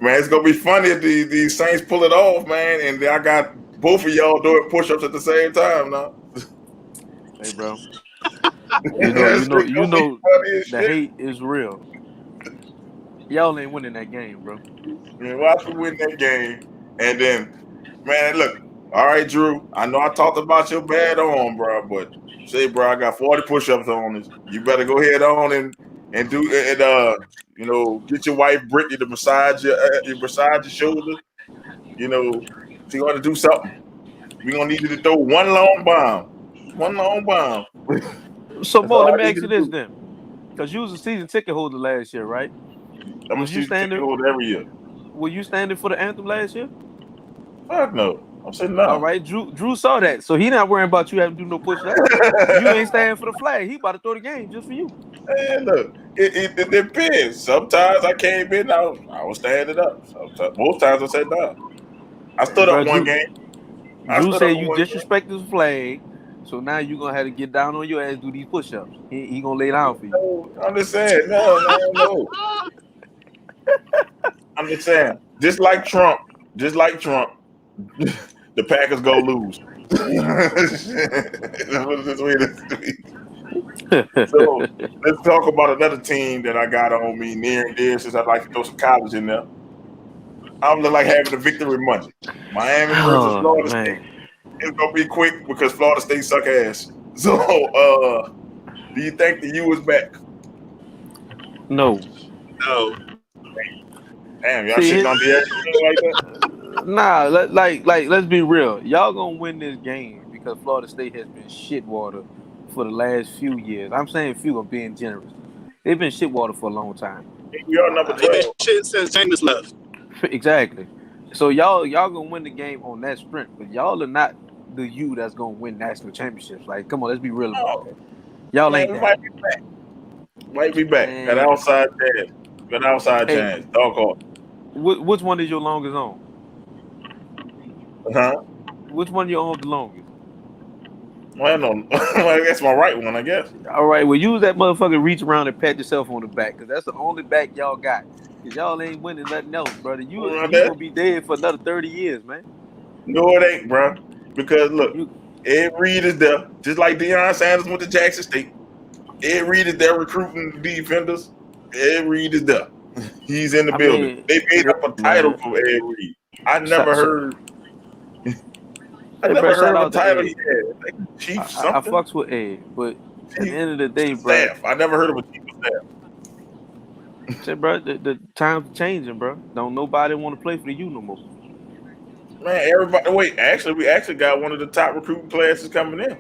Man, it's gonna be funny if these Saints pull it off, man. And I got both of y'all doing push-ups at the same time now. Hey, bro. You know, you know, Shit you gonna be know, funny as the shit. hate is real. Y'all ain't winning that game, bro. Man, watch me win that game, and then, man, look. All right, Drew. I know I talked about your bad arm, bro, but say, bro, I got 40 push-ups on this. You better go ahead on and do and you know, get your wife Brittany to massage your shoulder. You know, she going to do something. We gonna need you to throw one long bomb. One long bomb. So, That's Mo, all let I me need ask you you to this do. then, because you was a season ticket holder last year, right? I'm gonna Was you see the ticket standing? holder every year. Were you standing for the anthem last year? Fuck no. I'm saying All no. right, Drew saw that, so he not worrying about you having to do no push-ups. You ain't standing for the flag. He about to throw the game just for you. Man, look, it depends. Sometimes I came in, I was standing up. Sometimes, most times I said no. I stood up Bro, one Drew, game. I Drew stood up said in you one game. disrespected the flag, so now you gonna have to get down on your ass, do these push-ups. He gonna lay down for you. No, I'm just saying, no. I'm just saying, just like Trump, the Packers go lose. That's what this way to be. So let's talk about another team that I got on me near and dear since I like to throw some college in there. I'm looking like having a victory Monday. Miami versus Oh Florida State. man, It's gonna be quick because Florida State suck ass. So do you think the U is back? no. No. Damn, y'all See, shitting on the team like that? nah, let's be real. Y'all gonna win this game because Florida State has been shit water for the last few years. I'm saying few, I'm being generous. They've been shit water for a long time. We are number They've been 12. shit since Jameis left. Exactly. So y'all gonna win the game on that sprint, but y'all are not the you that's gonna win national championships. Like, come on, let's be real about Oh, that. Y'all man, ain't we that. might be back. Got Man, outside chance. Got outside hey, chance. Dog off. which one is your longest on? Huh? Which one you on the longest? Well, no, well, that's my right one, I guess. All right, well, use that motherfucker, reach around and pat yourself on the back, cause that's the only back y'all got. Cause y'all ain't winning nothing else, brother. You That, gonna be dead for another 30 years, man. no, it ain't, bro. Because look, You, Ed Reed is there, just like Deion Sanders went to Jackson State. Ed Reed is there recruiting defenders. Ed Reed is there. He's in the I building. mean, They made look, up a title man. for Ed Reed. I Shout, never shout, heard. I hey, bro, never shout heard of a out to title he Ed. had. Like Chief I something. fucks with Ed, but at the Chief end of the day, bro, staff. I never heard of a chief of staff. say, bro, the times changing, bro. Don't nobody want to play for the U no more. Man, everybody. Wait, actually, we actually got one of the top recruiting classes coming in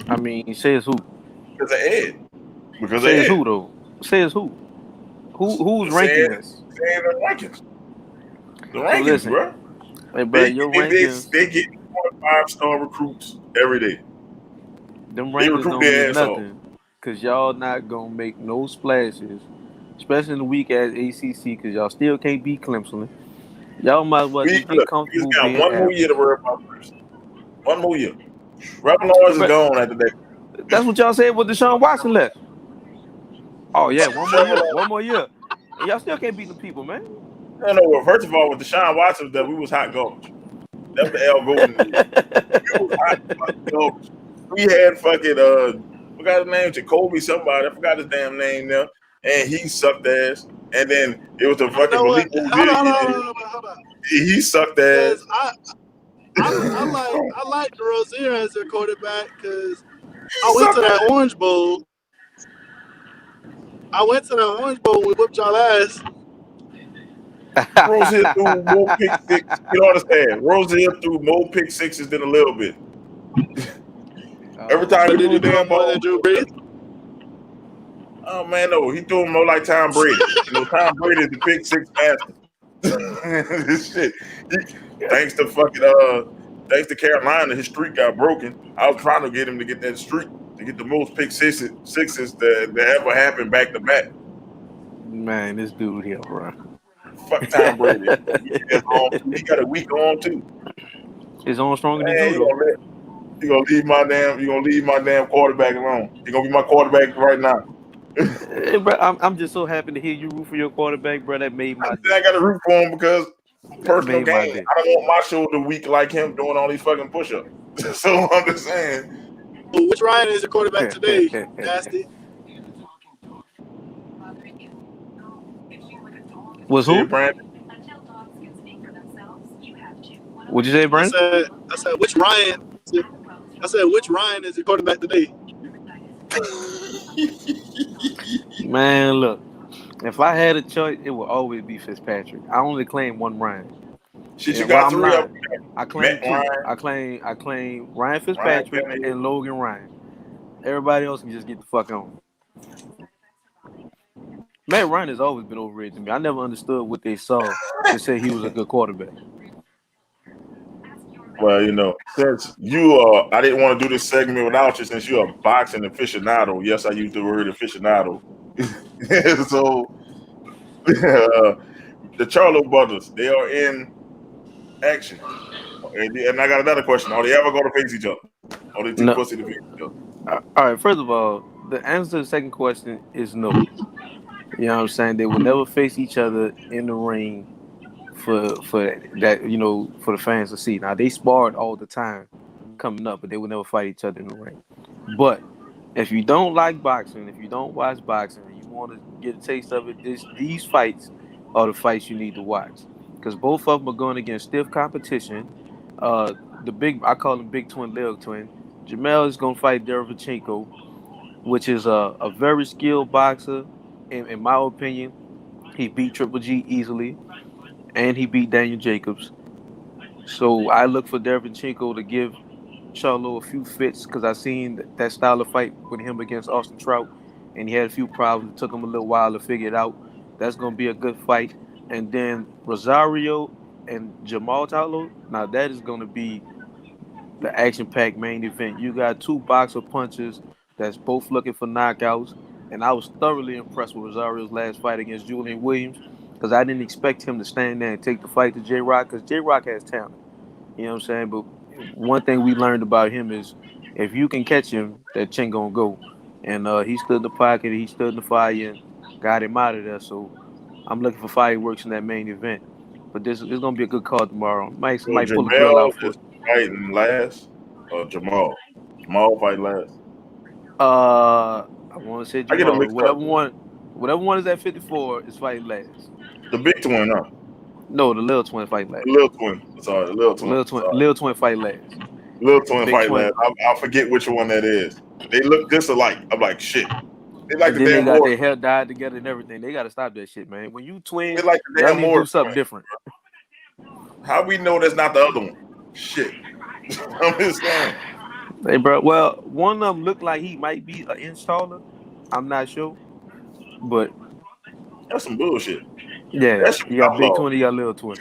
I mean, says who? because of Ed. Because of Says Ed. who though? Says who? Who's Saying ranking us? the rankings. The So rankings, listen, bro. hey, bro, They your they they, rankings, they get 5-star recruits every day. them They rankings recruit don't their mean ass off. nothing, cause y'all not gonna make no splashes, especially in the weak ass ACC, cause y'all still can't beat Clemson. Y'all might as well We just get just comfortable got being one more year average. to worry about first. One more year. Trevor Lawrence is But gone after that. that's what y'all said with Deshaun Watson left. Oh yeah, one more Trevor year, Lawrence. one more year, and y'all still can't beat them people, man. No. Well, first of all, with Deshaun Watson, that we was hot garbage. That was the Al Golden year. We was hot fucking garbage. We had fucking forgot his name, Jacoby somebody. I forgot his damn name now. And he sucked ass. And then it was the You fucking know what? Malik Hold on, Williams year. hold on. He sucked ass. Because I like Rozier as a quarterback because He I went to sucked that ass. Orange Bowl. I went to that Orange Bowl. We whooped y'all ass. Rozier threw more pick six. You don't understand. Rozier threw more pick sixes than a little bit. Every Oh time he But did threw he a throw damn more than ball. Drew Brees? Oh man, no, he threw him more like Tom Brady. You know, Tom Brady is the pick six master. This shit. Thanks to thanks to Carolina, his streak got broken. I was trying to get him to get that streak to get the most pick sixes that ever happened back to back. man, this dude here, bro. Fuck Tom Brady. He got a weak arm too. His arm stronger than Man, Drew though. you gonna leave my damn quarterback alone. He gonna be my quarterback right now. Hey, bro, I'm just so happy to hear you root for your quarterback, bro. That made my day. I got to root for him because That personal made my gain. day. I don't want my shoulder weak like him doing all these fucking push-ups. So I'm just saying, which Ryan is your quarterback today, Nasty? Was Say who? it, Brandon. What'd you say, I Brandon? said, which Ryan? I said, which Ryan is your quarterback today? Man, look. If I had a choice, it would always be Fitzpatrick. I only claim one Ryan. Shit, you Well, got I'm three of lying. them. I Matt claim two. Ryan, I claim Ryan Ryan Fitzpatrick Tannehill. and Logan Ryan. Everybody else can just get the fuck on. Matt Ryan has always been overrated to me. I never understood what they saw to say he was a good quarterback. Well, you know, since you I didn't want to do this segment without you since you're a boxing aficionado. Yes, I use the word aficionado. So the Charlo brothers, they are in action. And I got another question. Are they ever going to face each other? Are they too No. pussy to face each other? All right. First of all, the answer to the second question is no. You know what I'm saying? They will never face each other in the ring for that. You know, for the fans to see. Now they sparred all the time coming up, but they will never fight each other in the ring. But if you don't like boxing, if you don't watch boxing, and you want to get a taste of it, these fights are the fights you need to watch because both of them are going against stiff competition. The big, I call him Big Twin, Little Twin. Jamel is going to fight Derevchenko, which is a very skilled boxer. In my opinion, he beat Triple G easily, and he beat Daniel Jacobs. So I look for Derevchenko to give Charlo a few fits because I seen that style of fight with him against Austin Trout, and he had a few problems. It took him a little while to figure it out. That's gonna be a good fight. And then Rosario and Jamal Charlo. Now that is gonna be the action-packed main event. You got two boxer punchers that's both looking for knockouts, and I was thoroughly impressed with Rosario's last fight against Julian Williams because I didn't expect him to stand there and take the fight to J Rock because J Rock has talent. You know what I'm saying? But one thing we learned about him is if you can catch him, that chin gonna go. And he stood in the pocket, he stood in the fire, and got him out of there. So I'm looking for fireworks in that main event. But this is gonna be a good card tomorrow. So Might pull a grill Jamel out for is it. fighting last, or Jamal? Jamal fight last. I want to say I get them Jamal. mixed up. Whatever one is at 54 is fighting last. The big twin, huh? No, the little twin fight last. The little twin. Sorry, the little twin. Sorry. Little twin fight last. Little twin Big fight twin. last. I forget which one that is. They look just alike. I'm like, shit. They like And the then they damn got Moore. their hair dyed together and everything. They gotta stop that shit, man. When you They twins, like the y'all damn need to do Moore something twin. different. How we know that's not the other one? Shit. I'm just saying. Hey, bro. Well, one of them looked like he might be an inch taller. I'm not sure, but That's some bullshit. yeah, That's some you got big outlaw. twin, you got little twin,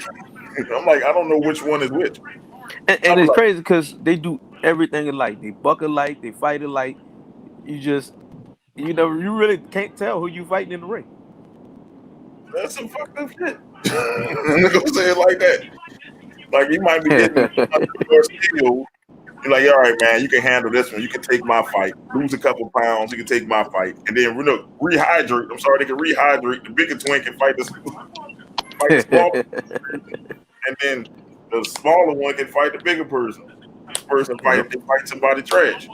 I'm like, I don't know which one is which. and it's crazy because they do everything alike. They buck alike, they fight alike. You know, you really can't tell who you fighting in the ring. That's some fucked up shit. I'm gonna say it like that. Like you might be getting your steel. You're like, all right, man, you can handle this one. You can take my fight, lose a couple pounds. You can take my fight, and then rehydrate. I'm sorry, they can rehydrate. The bigger twin can fight the small, and then the smaller one can fight the bigger person. This person fight somebody trash.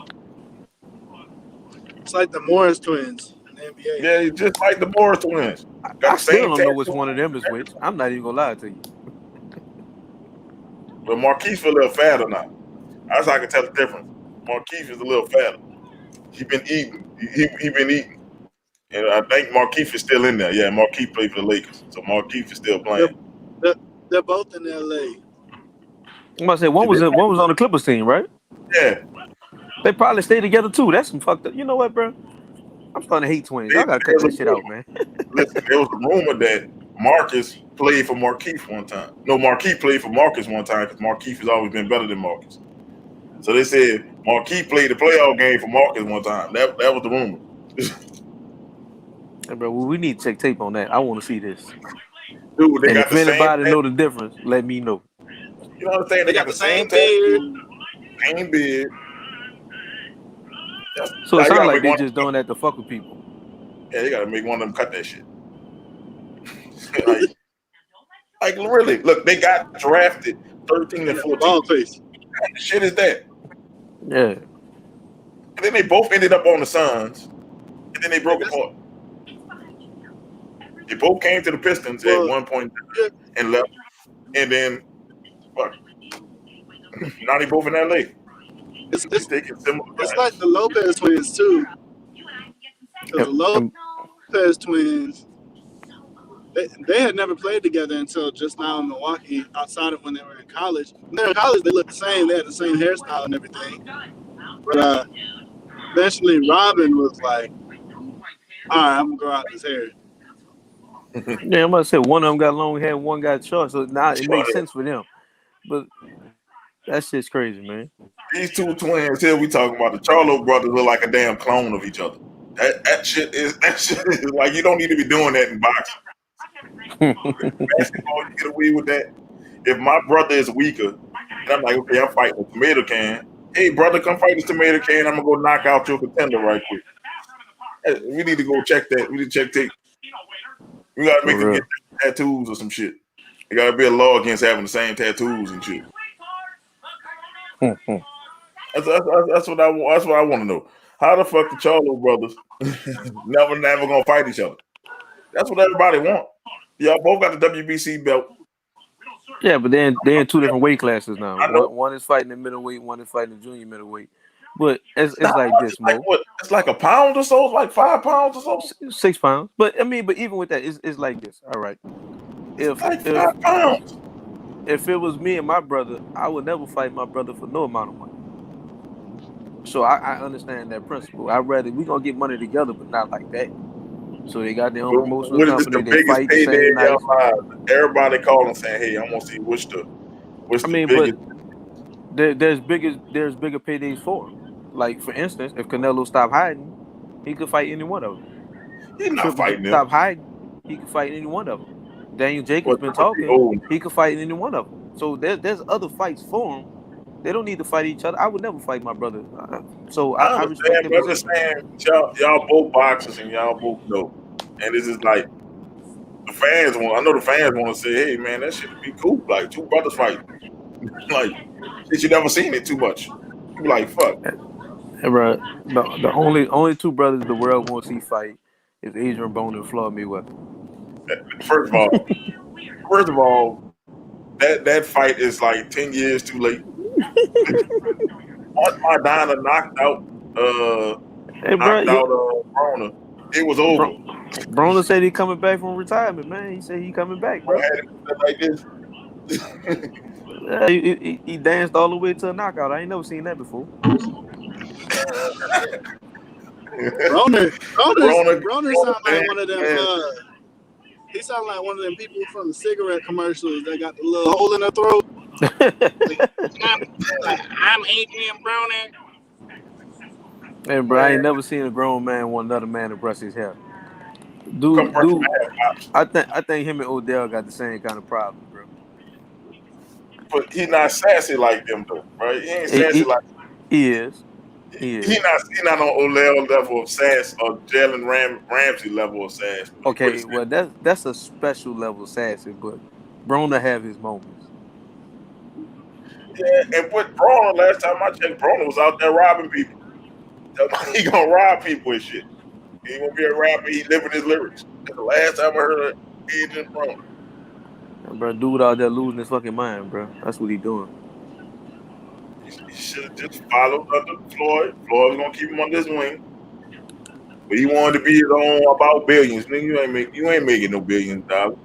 It's like the Morris twins in the NBA. Yeah, it's just like the Morris twins. Got I the still same don't know which tattoo. one of them is which. I'm not even gonna lie to you. But Marquise a little fatter now. That's how I can tell the difference. Marquise is a little fatter. He been eating. He been eating. And I think Marquise is still in there. Yeah, Marquise played for the Lakers. So Marquise is still playing. They're both in LA. I'm about to say one was on the Clippers team, right? Yeah. They probably stay together too. That's some fucked up. You know what, bro? I'm starting to hate twins. Y'all gotta cut that shit out, man. Listen, there was a rumor that Marcus played for Marquise one time. No, Marquise played for Marcus one time because Marquise has always been better than Marcus. So they said Marquise played the playoff game for Marcus one time. That was the rumor. Hey, bro, well, we need to check tape on that. I want to see this. Dude, they And got if the same. anybody know the difference, let me know. You know what I'm saying? They got the same beard. same beard. So it sounds like they just doing that to fuck with people. Yeah, they gotta make one of them cut that shit. like really, look, they got drafted 13 and 14. Ball face. What kind of shit is that? Yeah. And then they both ended up on the Suns, and then they broke apart. They both came to the Pistons at one point and left, and then fuck. Now they both in LA. It's taking similar it's like the Lopez twins too. Because the Lopez twins, they had never played together until just now in Milwaukee. Outside of when they were in college, when they were in college, they looked the same. They had the same hairstyle and everything. But eventually, Robin was like, "All right, I'm gonna grow out this hair." Yeah, I'm about to say one of them got long hair, one got short, so now it makes sense for them. But that shit's crazy, man. These two twins here we talking about, the Charlo brothers look like a damn clone of each other. That shit is like, you don't need to be doing that in boxing. Basketball, you get away with that. If my brother is weaker, and I'm like, okay, I'm fighting a tomato can. Hey, brother, come fight this tomato can. I'm gonna go knock out your contender right quick. Hey, we need to go check that. We need to check tape. We gotta make them get tattoos or some shit. There gotta be a law against having the same tattoos and shit. That's what I want to know. How the fuck the Charlo brothers never gonna fight each other? That's what everybody want. Y'all both got the WBC belt. Yeah, but they're in two different weight classes now. One is fighting the middleweight, one is fighting the junior middleweight. But it's like this, Mo. It's like a pound or so, like 5 pounds or so. 6 pounds. But even with that, it's like this. All right. If 5 pounds. If it was me and my brother, I would never fight my brother for no amount of money. So I understand that principle. I'd rather we gonna get money together, but not like that. So they got their own promotional company. They fight the same night. Everybody calling saying, "Hey, I want to see what's the biggest." But there's bigger paydays for him. Like for instance, if Canelo stopped hiding, he could fight any one of them. He's not fighting them. Stop hiding, he could fight any one of them. Daniel Jacobs been talking. He could fight any one of them. So there's other fights for him. They don't need to fight each other. I would never fight my brother. So I respect him. I'm just saying, y'all both boxers and y'all both know. And this is like the fans want. I know the fans want to say, "Hey, man, that shit would be cool. Like two brothers fighting. Like you never seen it too much. You be like, fuck." Hey, bro, the only two brothers the world wants to see fight is Adrian Broner and Floyd Mayweather. First of all, that fight is like 10 years too late. Once Maidana knocked out Broner, it was over. Broner said he coming back from retirement, man. He said he coming back, bro. Like this. Yeah, he danced all the way to a knockout. I ain't never seen that before. Broner sounds like one of them. He sounds like one of them people from the cigarette commercials that got the little hole in their throat. I'm Adrian Broner. Hey, bro, I ain't never seen a grown man want another man to brush his hair. Dude, I think him and Odell got the same kind of problem, bro. But he's not sassy like them, though, right? He ain't sassy like them. He is. He not on Odell level of sass or Jalen Ramsey level of sass. Okay, well that's a special level of sassy, but Broner have his moments. Yeah, and with Broner, last time I checked, Broner was out there robbing people. He gonna rob people and shit. He ain't gonna be a rapper. He living his lyrics. That's the last time I heard of Adrian Broner. Bro, dude out there losing his fucking mind, bro. That's what he doing. He should have just followed under Floyd. Floyd was gonna keep him on this wing, but he wanted to be his own about billions. Nigga, you ain't making no billions of dollars.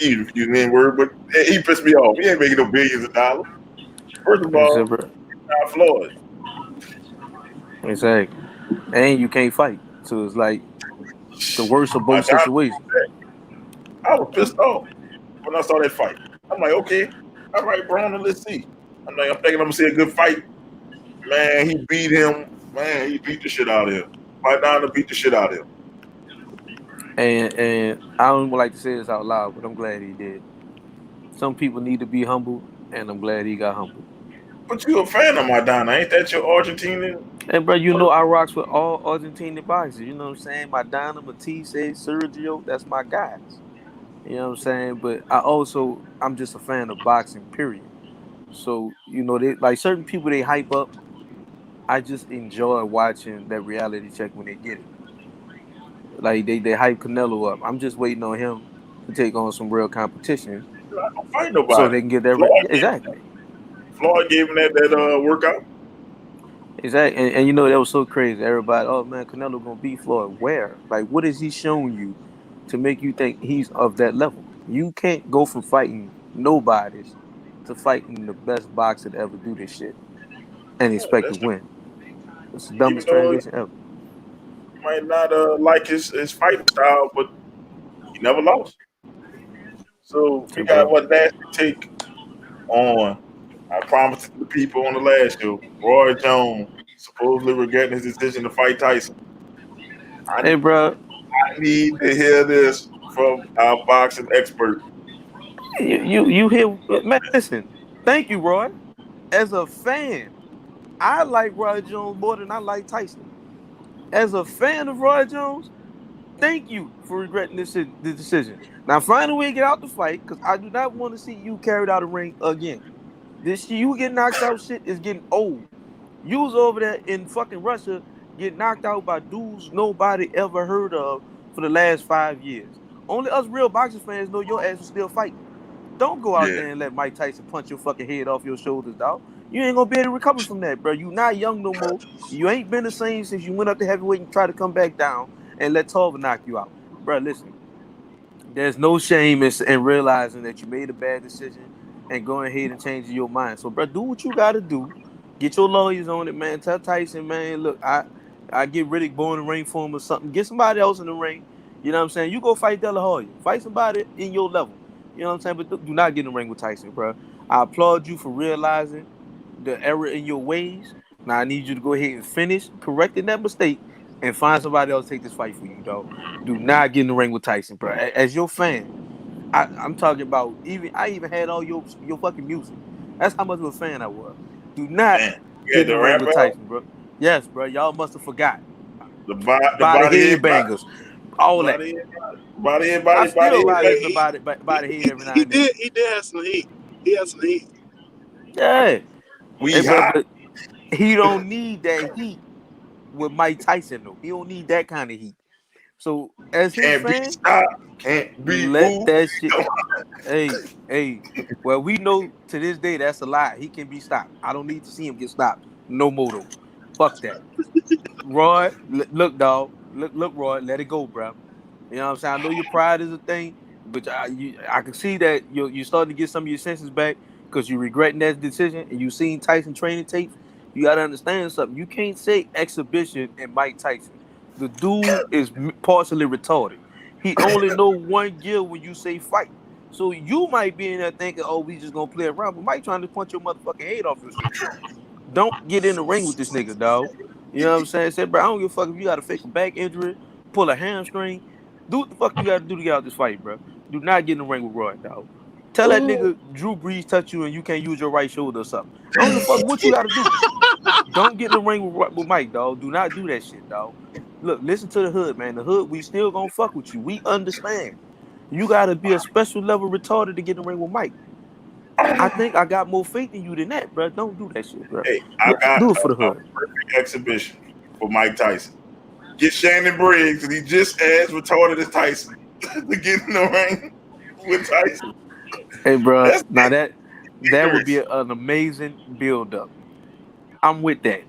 Even if you didn't word, but he pissed me off. He ain't making no billions of dollars. First of all, he's not Floyd. Exactly, and you can't fight, so it's like the worst of both situations. I was pissed off when I saw that fight. I'm like, okay, all right, Broner, let's see. I'm thinking I'm gonna see a good fight. Man, he beat him. Man, he beat the shit out of him. Maidana beat the shit out of him. And I don't like to say this out loud, but I'm glad he did. Some people need to be humble, and I'm glad he got humble. But you a fan of Maidana, ain't that your Argentinian? Hey, bro, you know I rocks with all Argentinian boxers. You know what I'm saying? Maidana, Matisse, Sergio, that's my guys. You know what I'm saying? But I'm just a fan of boxing, period. So, you know, they like certain people they hype up, I just enjoy watching that reality check when they get it. Like they hype Canelo up. I'm just waiting on him to take on some real competition Don't fight so nobody. they can get that. Exactly. Floyd gave him that workout. Exactly. And you know that was so crazy. Everybody, oh man, Canelo gonna beat Floyd. Where? Like, what has he shown you to make you think he's of that level? You can't go from fighting nobodies to fighting the best boxer to ever do this shit and Yeah, expect to that's the, win. It's the even dumbest though transition ever. you might not like his fighting style, but he never lost. So So, we got bro. what nasty take on. I promised the people on the last show, Roy Jones supposedly regretting his decision to fight Tyson. Hey, I bro. need to hear this from our boxing expert. You hear, man? Listen. Thank you, Roy. As a fan, I like Roy Jones more than I like Tyson. As a fan of Roy Jones, thank you for regretting the decision. Now find a way to get out the fight because I do not want to see you carried out of the ring again. This shit, you get knocked out shit is getting old. You was over there in fucking Russia getting knocked out by dudes nobody ever heard of for the last 5 years. Only us real boxing fans know your ass was still fighting. Don't go out Yeah, there and let Mike Tyson punch your fucking head off your shoulders, dog. You ain't gonna be able to recover from that, bro. You not young no more. You ain't been the same since you went up to heavyweight and tried to come back down and let Tarver knock you out. Bro, listen, there's no shame in realizing that you made a bad decision and going ahead and changing your mind. So, bro, do what you got to do. Get your lawyers on it, man. Tell Tyson, man, look, I get Riddick Bowe in the ring for him or something. Get somebody else in the ring. You know what I'm saying? You go fight De La Hoya. Fight somebody in your level. You know what I'm saying? But do not get in the ring with Tyson, bro. I applaud you for realizing the error in your ways. Now I need you to go ahead and finish correcting that mistake and find somebody else to take this fight for you, dog. Do not get in the ring with Tyson, bro. As your fan, I'm talking about I even had all your fucking music. That's how much of a fan I was. Do not man. We get had in the the ring rap with out, Tyson, bro. Yes, bro. Y'all must have forgot. the By the body head ain't body, bangers, all that. body ain't body ain't I body, body still ain't ride body. listen to by the head every now he and then. did he did have some heat. He had some heat. Yeah. Hey, We bro, hot. but he don't need that heat with Mike Tyson though. He don't need that kind of heat. So as his Can't be fan, stopped. Can't be let moved. that shit. Hey. Well, we know to this day that's a lie. He can be stopped. I don't need to see him get stopped. No more though. Fuck that. Roy, look, dog. Look, Roy. Let it go, bro. You know what I'm saying? I know your pride is a thing, but I can see that you're starting to get some of your senses back because you're regretting that decision and you seen Tyson training tapes. You got to understand something. You can't say exhibition and Mike Tyson. The dude is partially retarded. He only know one gear when you say fight. So you might be in there thinking, "Oh, we just gonna play around," but Mike trying to punch your motherfucking head off your shoulders. Don't get in the ring with this nigga, dog. You know what I'm saying? Said, bro, I don't give a fuck if you got to fake a back injury, pull a hamstring. Do what the fuck you got to do to get out this fight, bro. Do not get in the ring with Roy, dog. Tell that Ooh, nigga Drew Brees touch you and you can't use your right shoulder or something. I don't give a fuck what you got to do. Don't get in the ring with Mike, dog. Do not do that shit, dog. Look, listen to the hood, man. The hood, we still gonna fuck with you. We understand. You gotta be a special level retarded to get in the ring with Mike. I think I got more faith in you than that, bro. Don't do that shit, bro. hey, I got Do it for the a hood. perfect exhibition for Mike Tyson. Get Shannon Briggs, and he just as retarded as Tyson to get in the ring with Tyson. Hey, bro. That's Now that would be ignorance an amazing build up. I'm with that.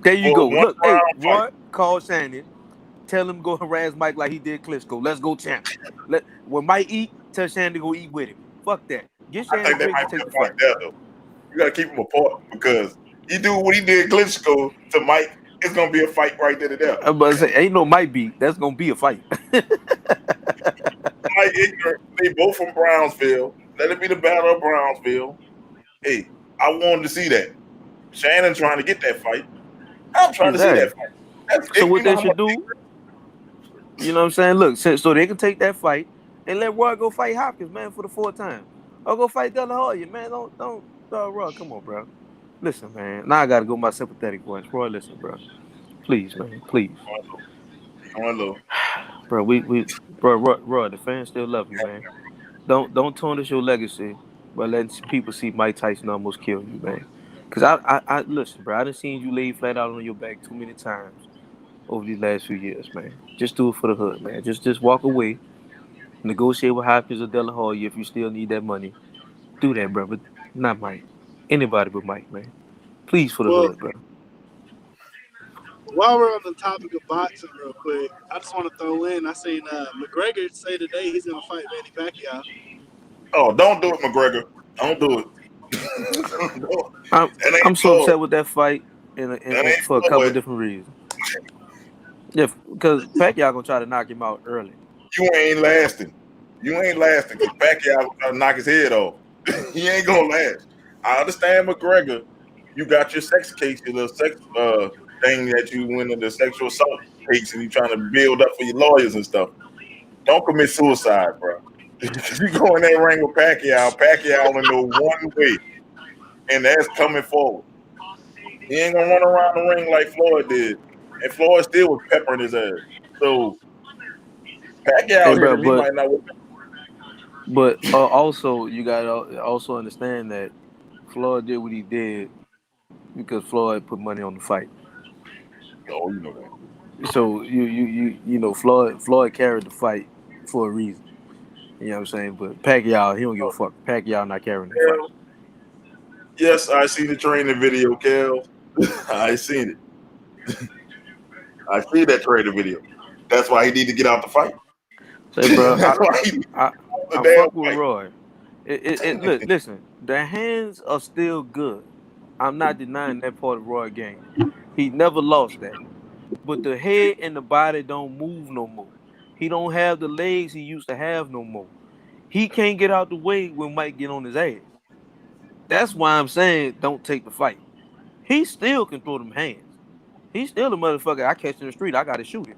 There you for a go. one Look, hey, round fight. Roy, call Shannon. Tell him go harass Mike like he did Klitschko. Let's go, champ. When Mike eat, tell Shannon to go eat with him. Fuck that. Get I Shannon think that Briggs to might be take a the fight fight. there though. You gotta keep them apart because he do what he did Klitschko to Mike. It's gonna be a fight right there to there. I'm about to say, ain't no might be. That's gonna be a fight. Mike ignorant. They both from Brownsville. Let it be the battle of Brownsville. Hey, I wanted to see that. Shannon trying to get that fight. I'm trying to see that Exactly. fight. That's So you what know they how much should do, you know what I'm saying? Look, so they can take that fight and let Roy go fight Hopkins, man, for the fourth time. Or go fight De La Hoya, man. Don't Roy, come on, bro. Listen, man. Now I gotta go my sympathetic voice. Roy, listen, bro. Please, man. Please. going low. Bro, Roy, the fans still love you, man. Don't tarnish your legacy by letting people see Mike Tyson almost kill you, man. Cause I listen, bro. I done seen you lay flat out on your back too many times over these last few years, man. Just do it for the hood, man. Just walk away, negotiate with Hopkins or Della Hoya if you still need that money. Do that, bro. But not Mike. Anybody but Mike, man. Please for the Well, hood, bro. while we're on the topic of boxing, real quick, I just want to throw in. I seen McGregor say today he's gonna fight Manny Pacquiao. Oh, don't do it, McGregor. Don't do it. I'm That I'm ain't so Floyd. upset with that fight, That ain't for a couple of Floyd. different reasons. Yeah, because Pacquiao gonna try to knock him out early. You ain't lasting. You ain't lasting because Pacquiao gonna knock his head off. He ain't gonna last. I understand McGregor. You got your sex case, your little sex thing that you went into sexual assault case, and you trying to build up for your lawyers and stuff. Don't commit suicide, bro. You go in that ring with Pacquiao. Pacquiao only know one way, and that's coming forward. He ain't gonna run around the ring like Floyd did, and Floyd still was peppering his ass. So Hey, Pacquiao hit bro, him. He might not. but also you gotta also understand that Floyd did what he did because Floyd put money on the fight. Oh, you know that. So you know Floyd carried the fight for a reason. You know what I'm saying? But Pacquiao, he don't give a fuck. Pacquiao not carrying that fight. Kel, yes, I seen the training video, Kel. I seen it. I see that training video. That's why he need to get out the fight. Say, bro, That's why he need I the I damn fuck with fight. Roy. Look, listen, the hands are still good. I'm not denying that part of Roy game. He never lost that. But the head and the body don't move no more. He don't have the legs he used to have no more. He can't get out the way when Mike get on his ass. That's why I'm saying don't take the fight. He still can throw them hands. He's still a motherfucker. I catch in the street, I gotta shoot him.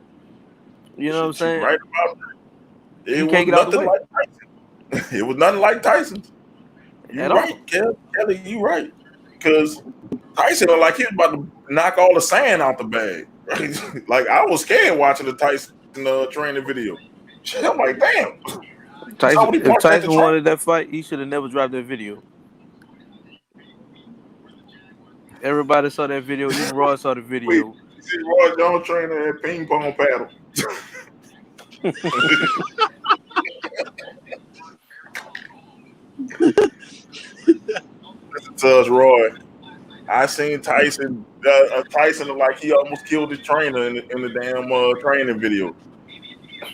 You know what I'm Shit, you saying? right about that. It He was can't get out the nothing way like Tyson. It was nothing like Tyson's. You at right, all. Kelly. You right. Because Tyson looked like he was about to knock all the sand out the bag. Right? Like I was scared watching the Tyson training video. Shit, I'm like, damn. You saw Tyson, what he if punched at the Tyson train? wanted that fight, he should have never dropped that video. Everybody saw that video. Even Roy saw the Wait, video. you see Roy Jones training at ping pong paddle. Listen to us, Roy. I seen Tyson. Tyson look like he almost killed his trainer in the damn training video.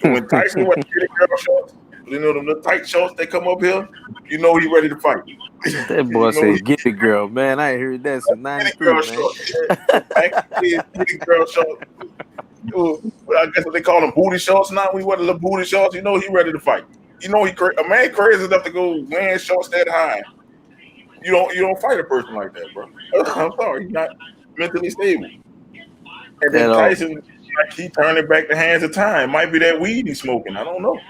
And when Tyson went to get a girl shorts, you know them little tight shorts that come up here, you know he ready to fight. That boy You know he said, "Get it, girl, man." I ain't heard that since get a '93, girl man. shorts. Yeah. Back then, get a girl shorts. Well, I guess what they call them booty shorts now. When he wear the little booty shorts, you know he ready to fight. You know a man crazy enough to go wearing shorts that high. You don't fight a person like that, bro. I'm sorry, he's not mentally stable. And then At all. Tyson, like he turning back the hands of time. Might be that weed he's smoking. I don't know.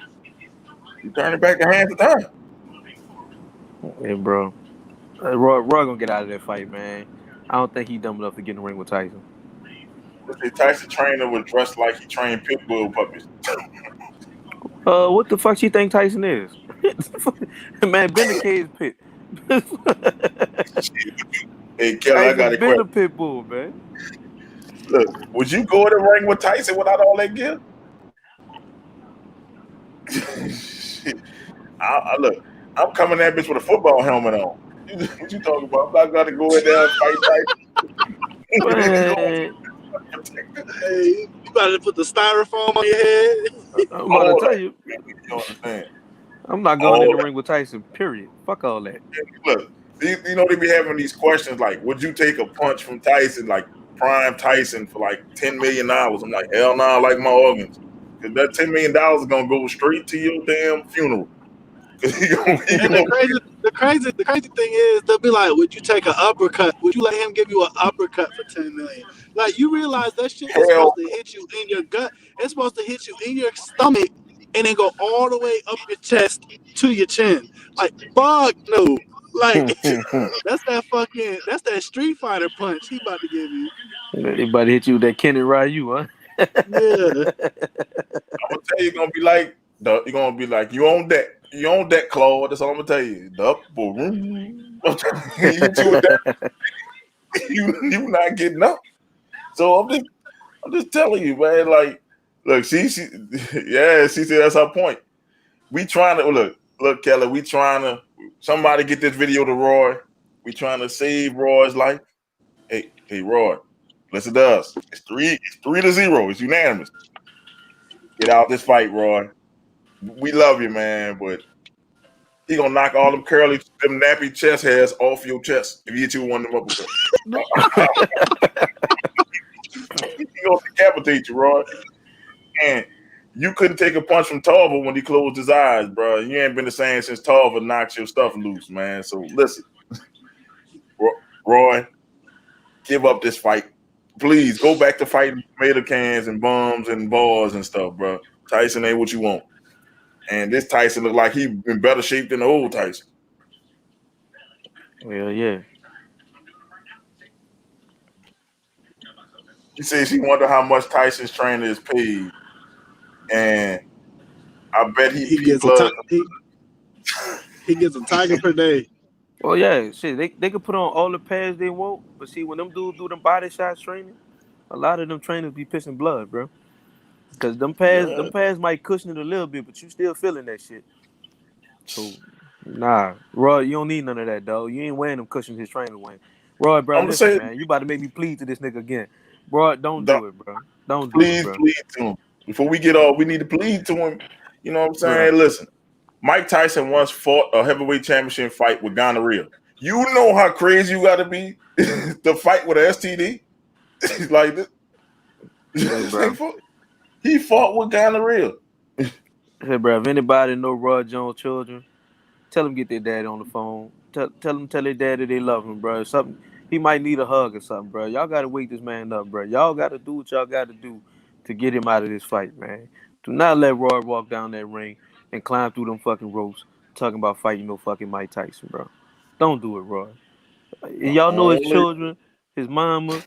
He turning back the hands of time. Hey, bro. Roy gonna get out of that fight, man. I don't think he dumb enough to get in the ring with Tyson. The Tyson trainer was dressed like he trained pit bull puppies. What the fuck you think Tyson is? Man, been a cage pit. Hey, Kelly, I got Tyson a been question. a pit bull, man. Look, would you go in the ring with Tyson without all that gear? Look, I'm coming that bitch with a football helmet on. What you talking about? I'm not gonna go in there and fight Tyson. Man, Hey, you about to put the styrofoam on your head? I'm about to All tell that. you, You understand? I'm not going in All the that. ring with Tyson. Period. Fuck all that. Look, you know they be having these questions like, would you take a punch from Tyson, like prime Tyson, for like $10 million? I'm like, hell no, I like my organs. Because that $10 million is gonna go straight to your damn funeral. And the crazy thing is, they'll be like, "Would you take an uppercut? Would you let him give you an uppercut for 10 million?" Like, you realize that shit is hell, supposed to hit you in your gut. It's supposed to hit you in your stomach and then go all the way up your chest to your chin. Like, fuck no. Like, that's that Street Fighter punch he about to give you. Anybody hit you with that Kenny Ryu, huh? Yeah. I'm gonna tell you, you're gonna be like, you on deck, Claude. That's all I'm gonna tell you. The up, boom. He hit you with that. you not getting up. So I'm just telling you, man. Like, look, she yeah, she said that's her point. We trying to look, Kelly. We trying to somebody get this video to Roy. We trying to save Roy's life. Hey, Roy, listen to us. It's 3-0. It's unanimous. Get out this fight, Roy. We love you, man, but he gonna knock all them curly, them nappy chest hairs off your chest if you hit you with one of them uppercuts. He gonna decapitate you, Roy. And you couldn't take a punch from Tarver when he closed his eyes, bro. You ain't been the same since Tarver knocked your stuff loose, man. So listen, Roy, give up this fight. Please go back to fighting tomato cans and bums and balls and stuff, bro. Tyson ain't what you want. And this Tyson look like he in better shape than the old Tyson. Well, yeah. She said she wonder how much Tyson's trainer is paid. And I bet he gets blood. He gets a tiger per day. Well, yeah, shit. They could put on all the pads they want, but see, when them dudes do them body shots training, a lot of them trainers be pissing blood, bro. Because them pads might cushion it a little bit, but you still feeling that shit. So, nah, Roy, you don't need none of that, dog. You ain't wearing them cushions his trainer wearing. Roy, bro, listen, man, you about to make me plead to this nigga again. Bro, don't do it, bro. Don't do it, bro. Plead to him. Before we get off, we need to plead to him. You know what I'm saying? Bro. Listen, Mike Tyson once fought a heavyweight championship fight with gonorrhea. You know how crazy you got to be to fight with an STD? Like this. Hey, bro. He fought with gonorrhea. Hey, bro, if anybody know Roy Jones' children, tell them get their daddy on the phone. Tell their daddy they love him, bro. Something he might need a hug or something, bro. Y'all gotta wake this man up, bro. Y'all gotta do what y'all gotta do to get him out of this fight, man. Do not let Roy walk down that ring and climb through them fucking ropes talking about fighting no fucking Mike Tyson, bro. Don't do it, Roy. Y'all know his children, his mama,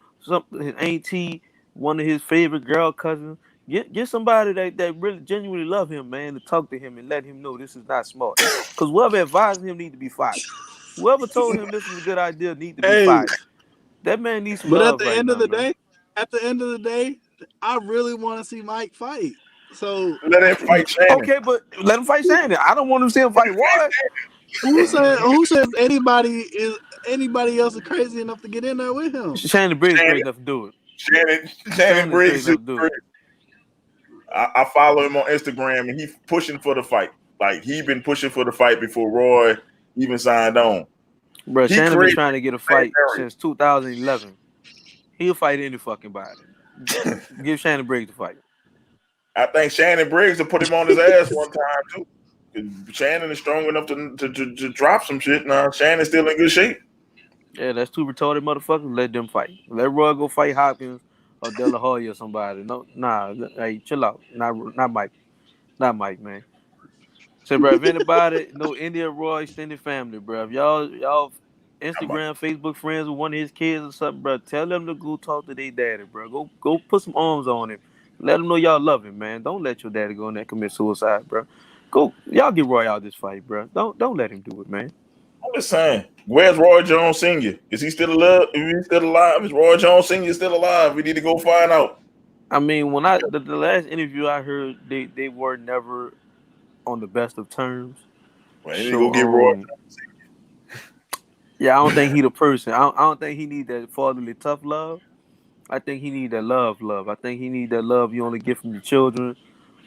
his auntie, one of his favorite girl cousins. Get somebody that really genuinely love him, man, to talk to him and let him know this is not smart. Because whoever advised him need to be fired. Whoever told him this was a good idea need to be fired. That man needs some love. But at the end of the day, I really want to see Mike fight. So let him fight Shannon. Okay, but let him fight Shannon. I don't want to see him fight Roy. Who says anybody else is crazy enough to get in there with him? Shannon Briggs crazy enough to do it. Shannon Briggs is crazy. I follow him on Instagram and he's pushing for the fight. Like he been pushing for the fight before Roy even signed on. Bro, Shannon been trying to get a fight since 2011. He'll fight any fucking body. Give Shannon Briggs the fight. I think Shannon Briggs will put him on his ass one time too. Shannon is strong enough to drop some shit. Now Shannon's still in good shape. Yeah, that's two retarded motherfuckers. Let them fight. Let Roy go fight Hopkins or De La Hoya or somebody. Hey, chill out. Not Mike. Not Mike, man. So, bro, if anybody know India Roy extended family, bro, if y'all Instagram, Facebook friends with one of his kids or something, bro, tell them to go talk to their daddy, bro. Go put some arms on him. Let him know y'all love him, man. Don't let your daddy go in there and commit suicide, bro. Y'all get Roy out this fight, bro. Don't let him do it, man. I'm just saying, where's Roy Jones Sr.? Is he still alive? Is Roy Jones Sr. still alive? We need to go find out. I mean, when the last interview I heard, they were never on the best of terms. Well, he need to go get Roy. Yeah, I don't think he the person. I don't think he need that fatherly tough love. I think he need that love. I think he need that love you only get from your children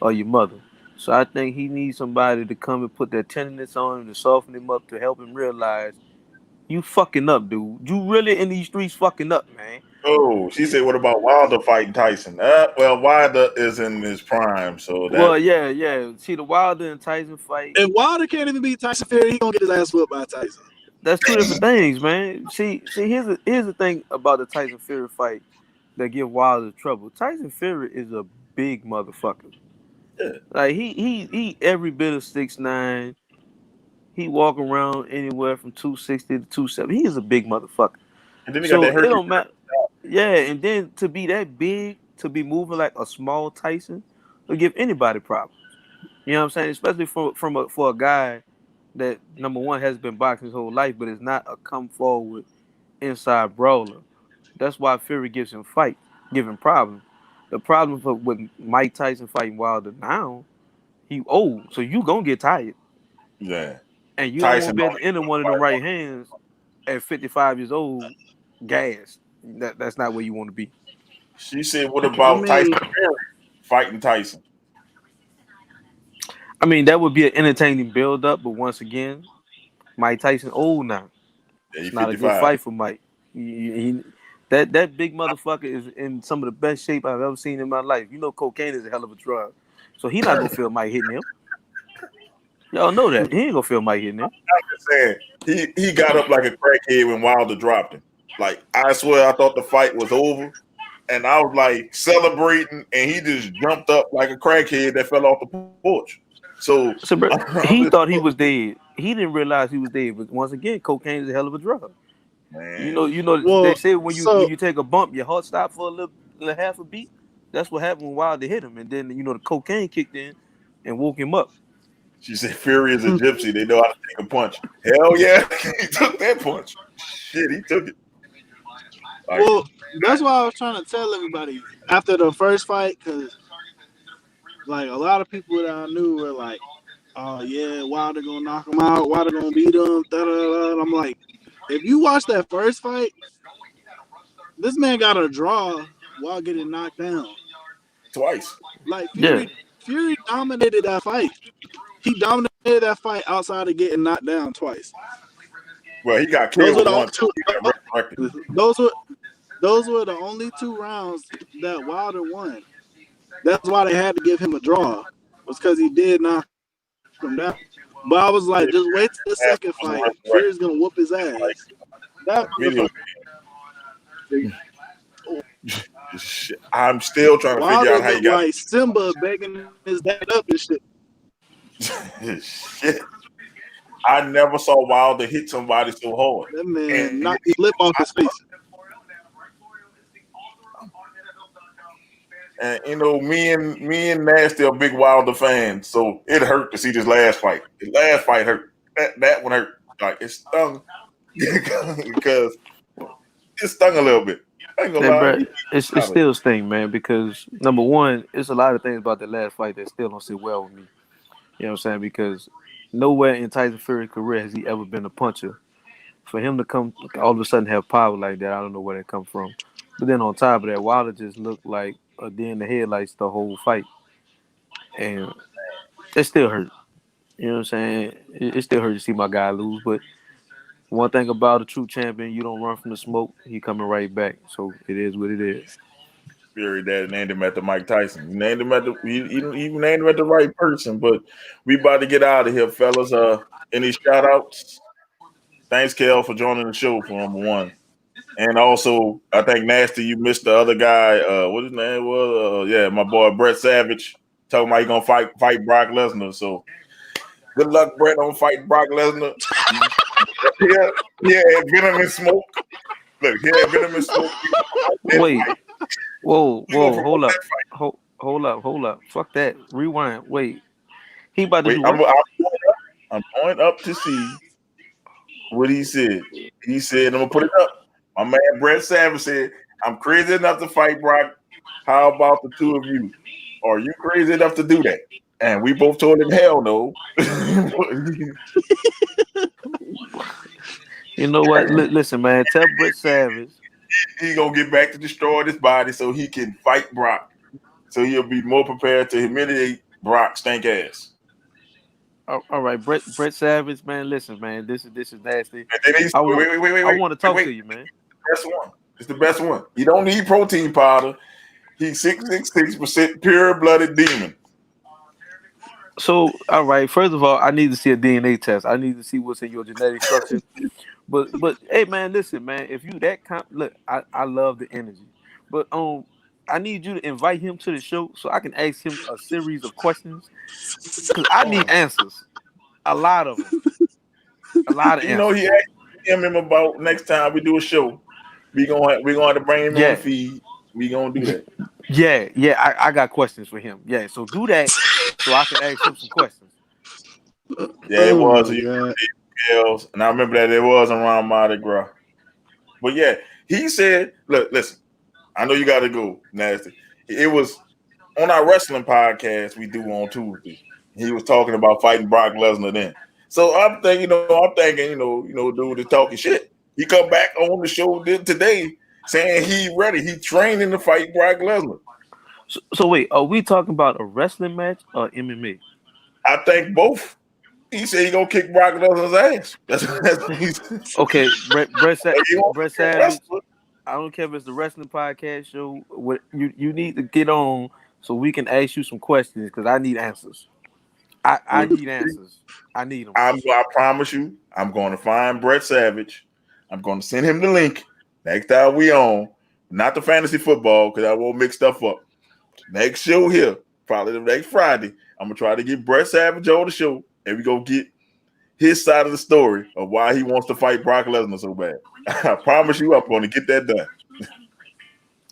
or your mother. So I think he needs somebody to come and put that tenderness on him to soften him up to help him realize you fucking up, dude. You really in these streets fucking up, man. Oh, she said, what about Wilder fighting Tyson? Well, Wilder is in his prime, so that... Well, yeah. See, the Wilder and Tyson fight. If Wilder can't even beat Tyson Fury, he gonna get his ass whooped by Tyson. That's two different things, man. See, here's the thing about the Tyson Fury fight that give Wilder trouble. Tyson Fury is a big motherfucker. Yeah. Like he every bit of 6'9". He walk around anywhere from 260 to 270. He is a big motherfucker. And then he got that hurt. It don't matter. Yeah, and then to be that big, to be moving like a small Tyson, will give anybody problems. You know what I'm saying? Especially for a guy that, number one, has been boxing his whole life, but is not a come forward inside brawler. That's why Fury gives him problems. The problem with Mike Tyson fighting Wilder now, he old, so you gonna get tired, Yeah. and you don't want Tyson to be at don't the end of even one of them fight. right hands at 55 years old, gassed. That's not where you want to be. She said, "What I about Tyson mean, Fury fighting Tyson?" I mean, that would be an entertaining build up, but once again, Mike Tyson old now. Yeah, he It's not a good 55. fight for Mike. That big motherfucker is in some of the best shape I've ever seen in my life. You know, cocaine is a hell of a drug, so he not gonna feel Mike hitting him. Y'all know that he ain't gonna feel Mike hitting him. Just saying, he got up like a crackhead when Wilder dropped him. Like I swear, I thought the fight was over, and I was like celebrating, and he just jumped up like a crackhead that fell off the porch. So So, bro, I'm he just thought he was dead. He didn't realize he was dead. But once again, cocaine is a hell of a drug. man, They well, say when so you take a bump, your heart stops for a little half a beat. That's what happened when Wilder hit him, and then the cocaine kicked in and woke him up. she said Fury is a gypsy. They know how to take a punch. Hell yeah, he took that punch. Shit, he took it. Like well, that's why I was trying to tell everybody after the first fight, because like a lot of people that I knew were like, "Oh yeah, Wilder gonna knock him out. Wilder gonna beat him." Da, da, da. And I'm like, if you watch that first fight, this man got a draw while getting knocked down. twice. Like Yeah, Fury dominated that fight. He dominated that fight outside of getting knocked down twice. Well, he got Those were killed the once. two. He got resurrected. Those were those were the only 2 rounds that Wilder won. That's why they had to give him a draw. Was because he did knock him down. But I was like, just wait till the Ass second was fight. resurrected. Fury's gonna whoop his ass. Like That video. motherfucker. Shit. I'm still trying to figure Wilder out how you looked got like Simba begging his dad up and shit. shit. I never saw Wilder hit somebody so hard. That man And knocked the lip off his face. me and Nasty are big Wilder fans, so it hurt to see this last fight. The last fight hurt. That one hurt. Like it stung because it stung a little bit. I ain't gonna that lie. bro, it's still sting, man. Because number one, it's a lot of things about that last fight that still don't sit well with me. You know what I'm saying? Because nowhere in Tyson Fury's career has he ever been a puncher. For him to come all of a sudden have power like that, I don't know where that come from. But then on top of that, Wilder just looked like a deer in the headlights the whole fight, and it still hurt. You know what I'm saying? It still hurt to see my guy lose. But one thing about a true champion, you don't run from the smoke. He coming right back. So it is what it is. Fury Dad named him after Mike Tyson. He named him after he named him after the right person. But we about to get out of here, fellas. Any shout outs? Thanks, Kel, for joining the show for number one. And also, I think Nasty, you missed the other guy. What his name was? Yeah, my boy Brett Savage talking about he gonna fight Brock Lesnar. So good luck, Brett, on fighting Brock Lesnar. Yeah, Venom and Smoke. Look, here, Venom and Smoke. Wait, whoa, We gonna hold promote up, that fight. hold up. Fuck that. Rewind. Wait, he about to Wait, do what? I'm going up to see what he said. He said, I'm gonna put it up. My man Brett Savage said, I'm crazy enough to fight Brock. How about the two of you? Are you crazy enough to do that? And we both told him, hell no. You know what? Listen, man. Tell Brett Savage. He gonna get back to destroy this body so he can fight Brock. So he'll be more prepared to humiliate Brock stank ass. All right, Brett Savage, man. Listen, man. This is nasty. And then he's I want I wait, want to talk to you, man. best one. It's the best one. He don't need protein powder. He's 666% pure blooded demon. So, all right. First of all, I need to see a DNA test. I need to see what's in your genetic structure. But hey, man, listen, man. If you look, I love the energy. But I need you to invite him to the show so I can ask him a series of questions because I need answers. A lot of them. A lot of You know, answers. he asked him about next time we do a show. We gonna have to bring him on the Yeah. feed. We gonna do that. Yeah. I got questions for him. Yeah. So do that so I can ask him some questions. Yeah, it Oh was. my god. And I remember that it was around Mardi Gras. But yeah, he said, look, listen, I know you got to go, Nasty. It was on our wrestling podcast we do on Tuesday. He was talking about fighting Brock Lesnar then. So I'm thinking, dude is talking shit. He come back on the show today saying he ready. He training to fight Brock Lesnar. So wait, are we talking about a wrestling match or MMA? I think both. He said he gonna kick Brock Lesnar's ass. That's what he said. Okay, Like, he won't Brett be a Savage. wrestler. I don't care if it's the wrestling podcast show. What you need to get on so we can ask you some questions because I need answers. I need answers. I need them. I promise you, I'm going to find Brett Savage. I'm going to send him the link next time we on. Not the fantasy football because I won't mix stuff up. Next show here, probably the next Friday, I'm gonna try to get Brett Savage on the show, and we go get his side of the story of why he wants to fight Brock Lesnar so bad. I promise you, I'm going to get that done.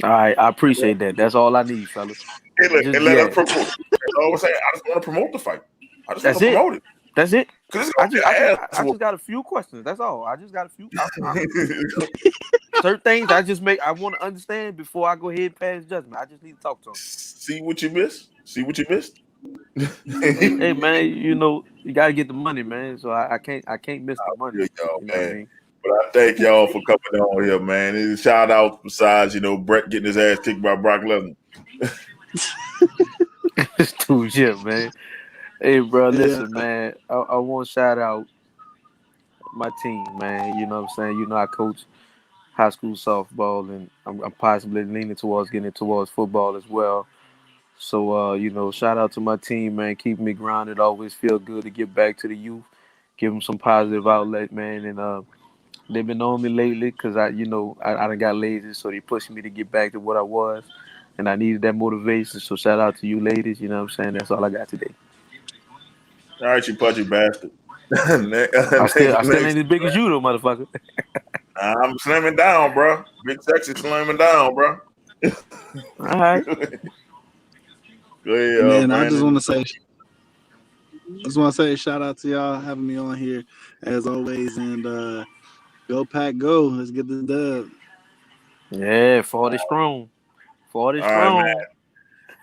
All right, I appreciate that. That's all I need, fellas. And Just let us yeah. promote. That's all I'm saying. I just want to promote the fight. I just want That's to it. promote it. That's it. Because I just got a few questions. That's all. I just got a few. Certain things I want to understand before I go ahead and pass judgment. I just need to talk to them. See what you missed. See what you missed. Hey man, you gotta get the money, man. So I can't miss the money. Y'all, you know what I mean? But I thank y'all for coming on here, man. And shout out besides, Brett getting his ass kicked by Brock Lesnar. It's too shit, man. Hey, bro, listen, man. I want to shout out my team, man. You know what I'm saying? I coach high school softball, and I'm possibly leaning towards getting towards football as well. So, shout out to my team, man. Keep me grounded. Always feel good to get back to the youth, give them some positive outlet, man. And they've been on me lately because I done got lazy, so they pushing me to get back to what I was, and I needed that motivation. So shout out to you, ladies. You know what I'm saying? That's all I got today. All right, you pudgy bastard. I still ain't as big as you, though, motherfucker. I'm slimming down, bro. Big sexy slimming down, bro. All right. Go ahead, Man, Brandon. I just want to say shout out to y'all having me on here as always, and go Pack, go! Let's get the dub. Yeah, 40 strong. 40 All strong. right, man.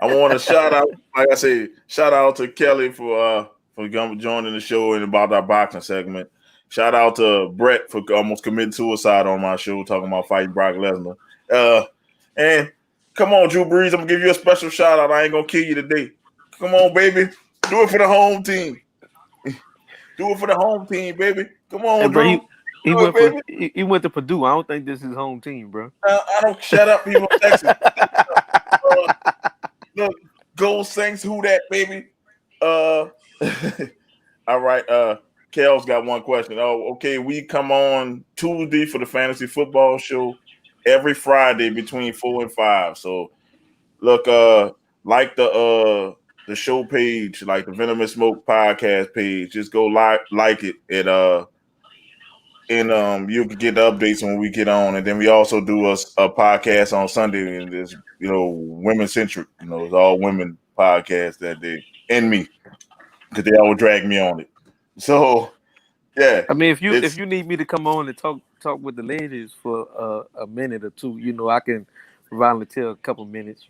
I want to shout out, like I said, shout out to Kelly for joining the show and about our boxing segment. Shout out to Brett for almost committing suicide on my show, talking about fighting Brock Lesnar. And come on, Drew Brees, I'm gonna give you a special shout out. I ain't gonna kill you today. Come on, baby, do it for the home team. Do it for the home team, baby. Come on, Hey, bro, Drew. he went to Purdue. I don't think this is his home team, bro. I don't shut up, people in Texas. Look, go Saints, who that, baby? All right. Kel's got one question. Oh, okay. We come on Tuesday for the fantasy football show every Friday between 4 and 5. So look, like the show page, like the Venom and Smoke podcast page. Just go like it and you can get the updates when we get on. And then we also do a podcast on Sunday, and it's women centric. It's all women podcasts that day, and me, because they all drag me on it. So yeah, I mean, if you need me to come on and talk with the ladies for a minute or two, I can volunteer a couple minutes,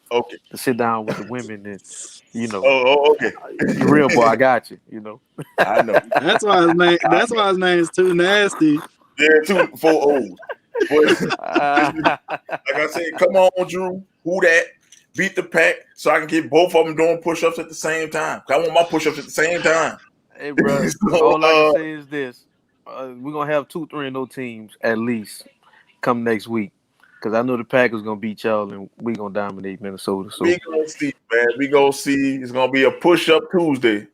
okay, to sit down with the women and okay, you real boy, I got you. I know. That's why his name is too nasty. Yeah, 4 O's. But like I said, come on, Drew. Who that? Beat the pack so I can get both of them doing push-ups at the same time. I want my push-ups at the same time. Hey, bro, all I can say is this. We're going to have 2-3-0 teams at least come next week. Because I know the Packers going to beat y'all and we're going to dominate Minnesota. So we going to see, man. We going to see. It's going to be a push-up Tuesday.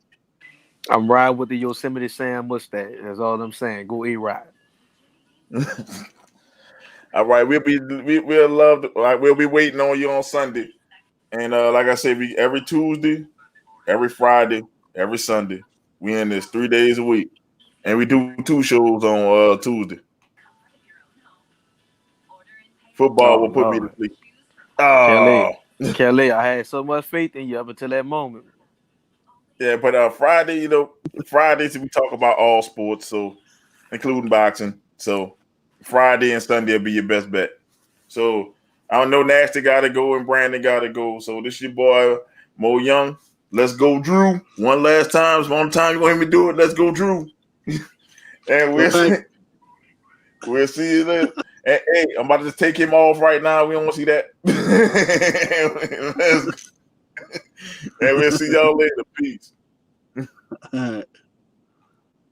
I'm riding with the Yosemite Sam mustache. That's all I'm saying. Go A-Ride. All right. We'll be waiting on you on Sunday. And like I said, every Tuesday, every Friday, every Sunday. We in this 3 days a week. And we do 2 shows on Tuesday. Football will put me to sleep. Kelly, I had so much faith in you up until that moment. Yeah, but Fridays we talk about all sports, so including boxing. So Friday and Sunday will be your best bet. So I don't know. Nasty got to go and Brandon got to go. So this your boy Mo Young. Let's go, Drew. One last time. One time you want me to do it. Let's go, Drew. And we'll see you later. And, hey, I'm about to just take him off right now. We don't want to see that. And we'll see y'all later. Peace. All right.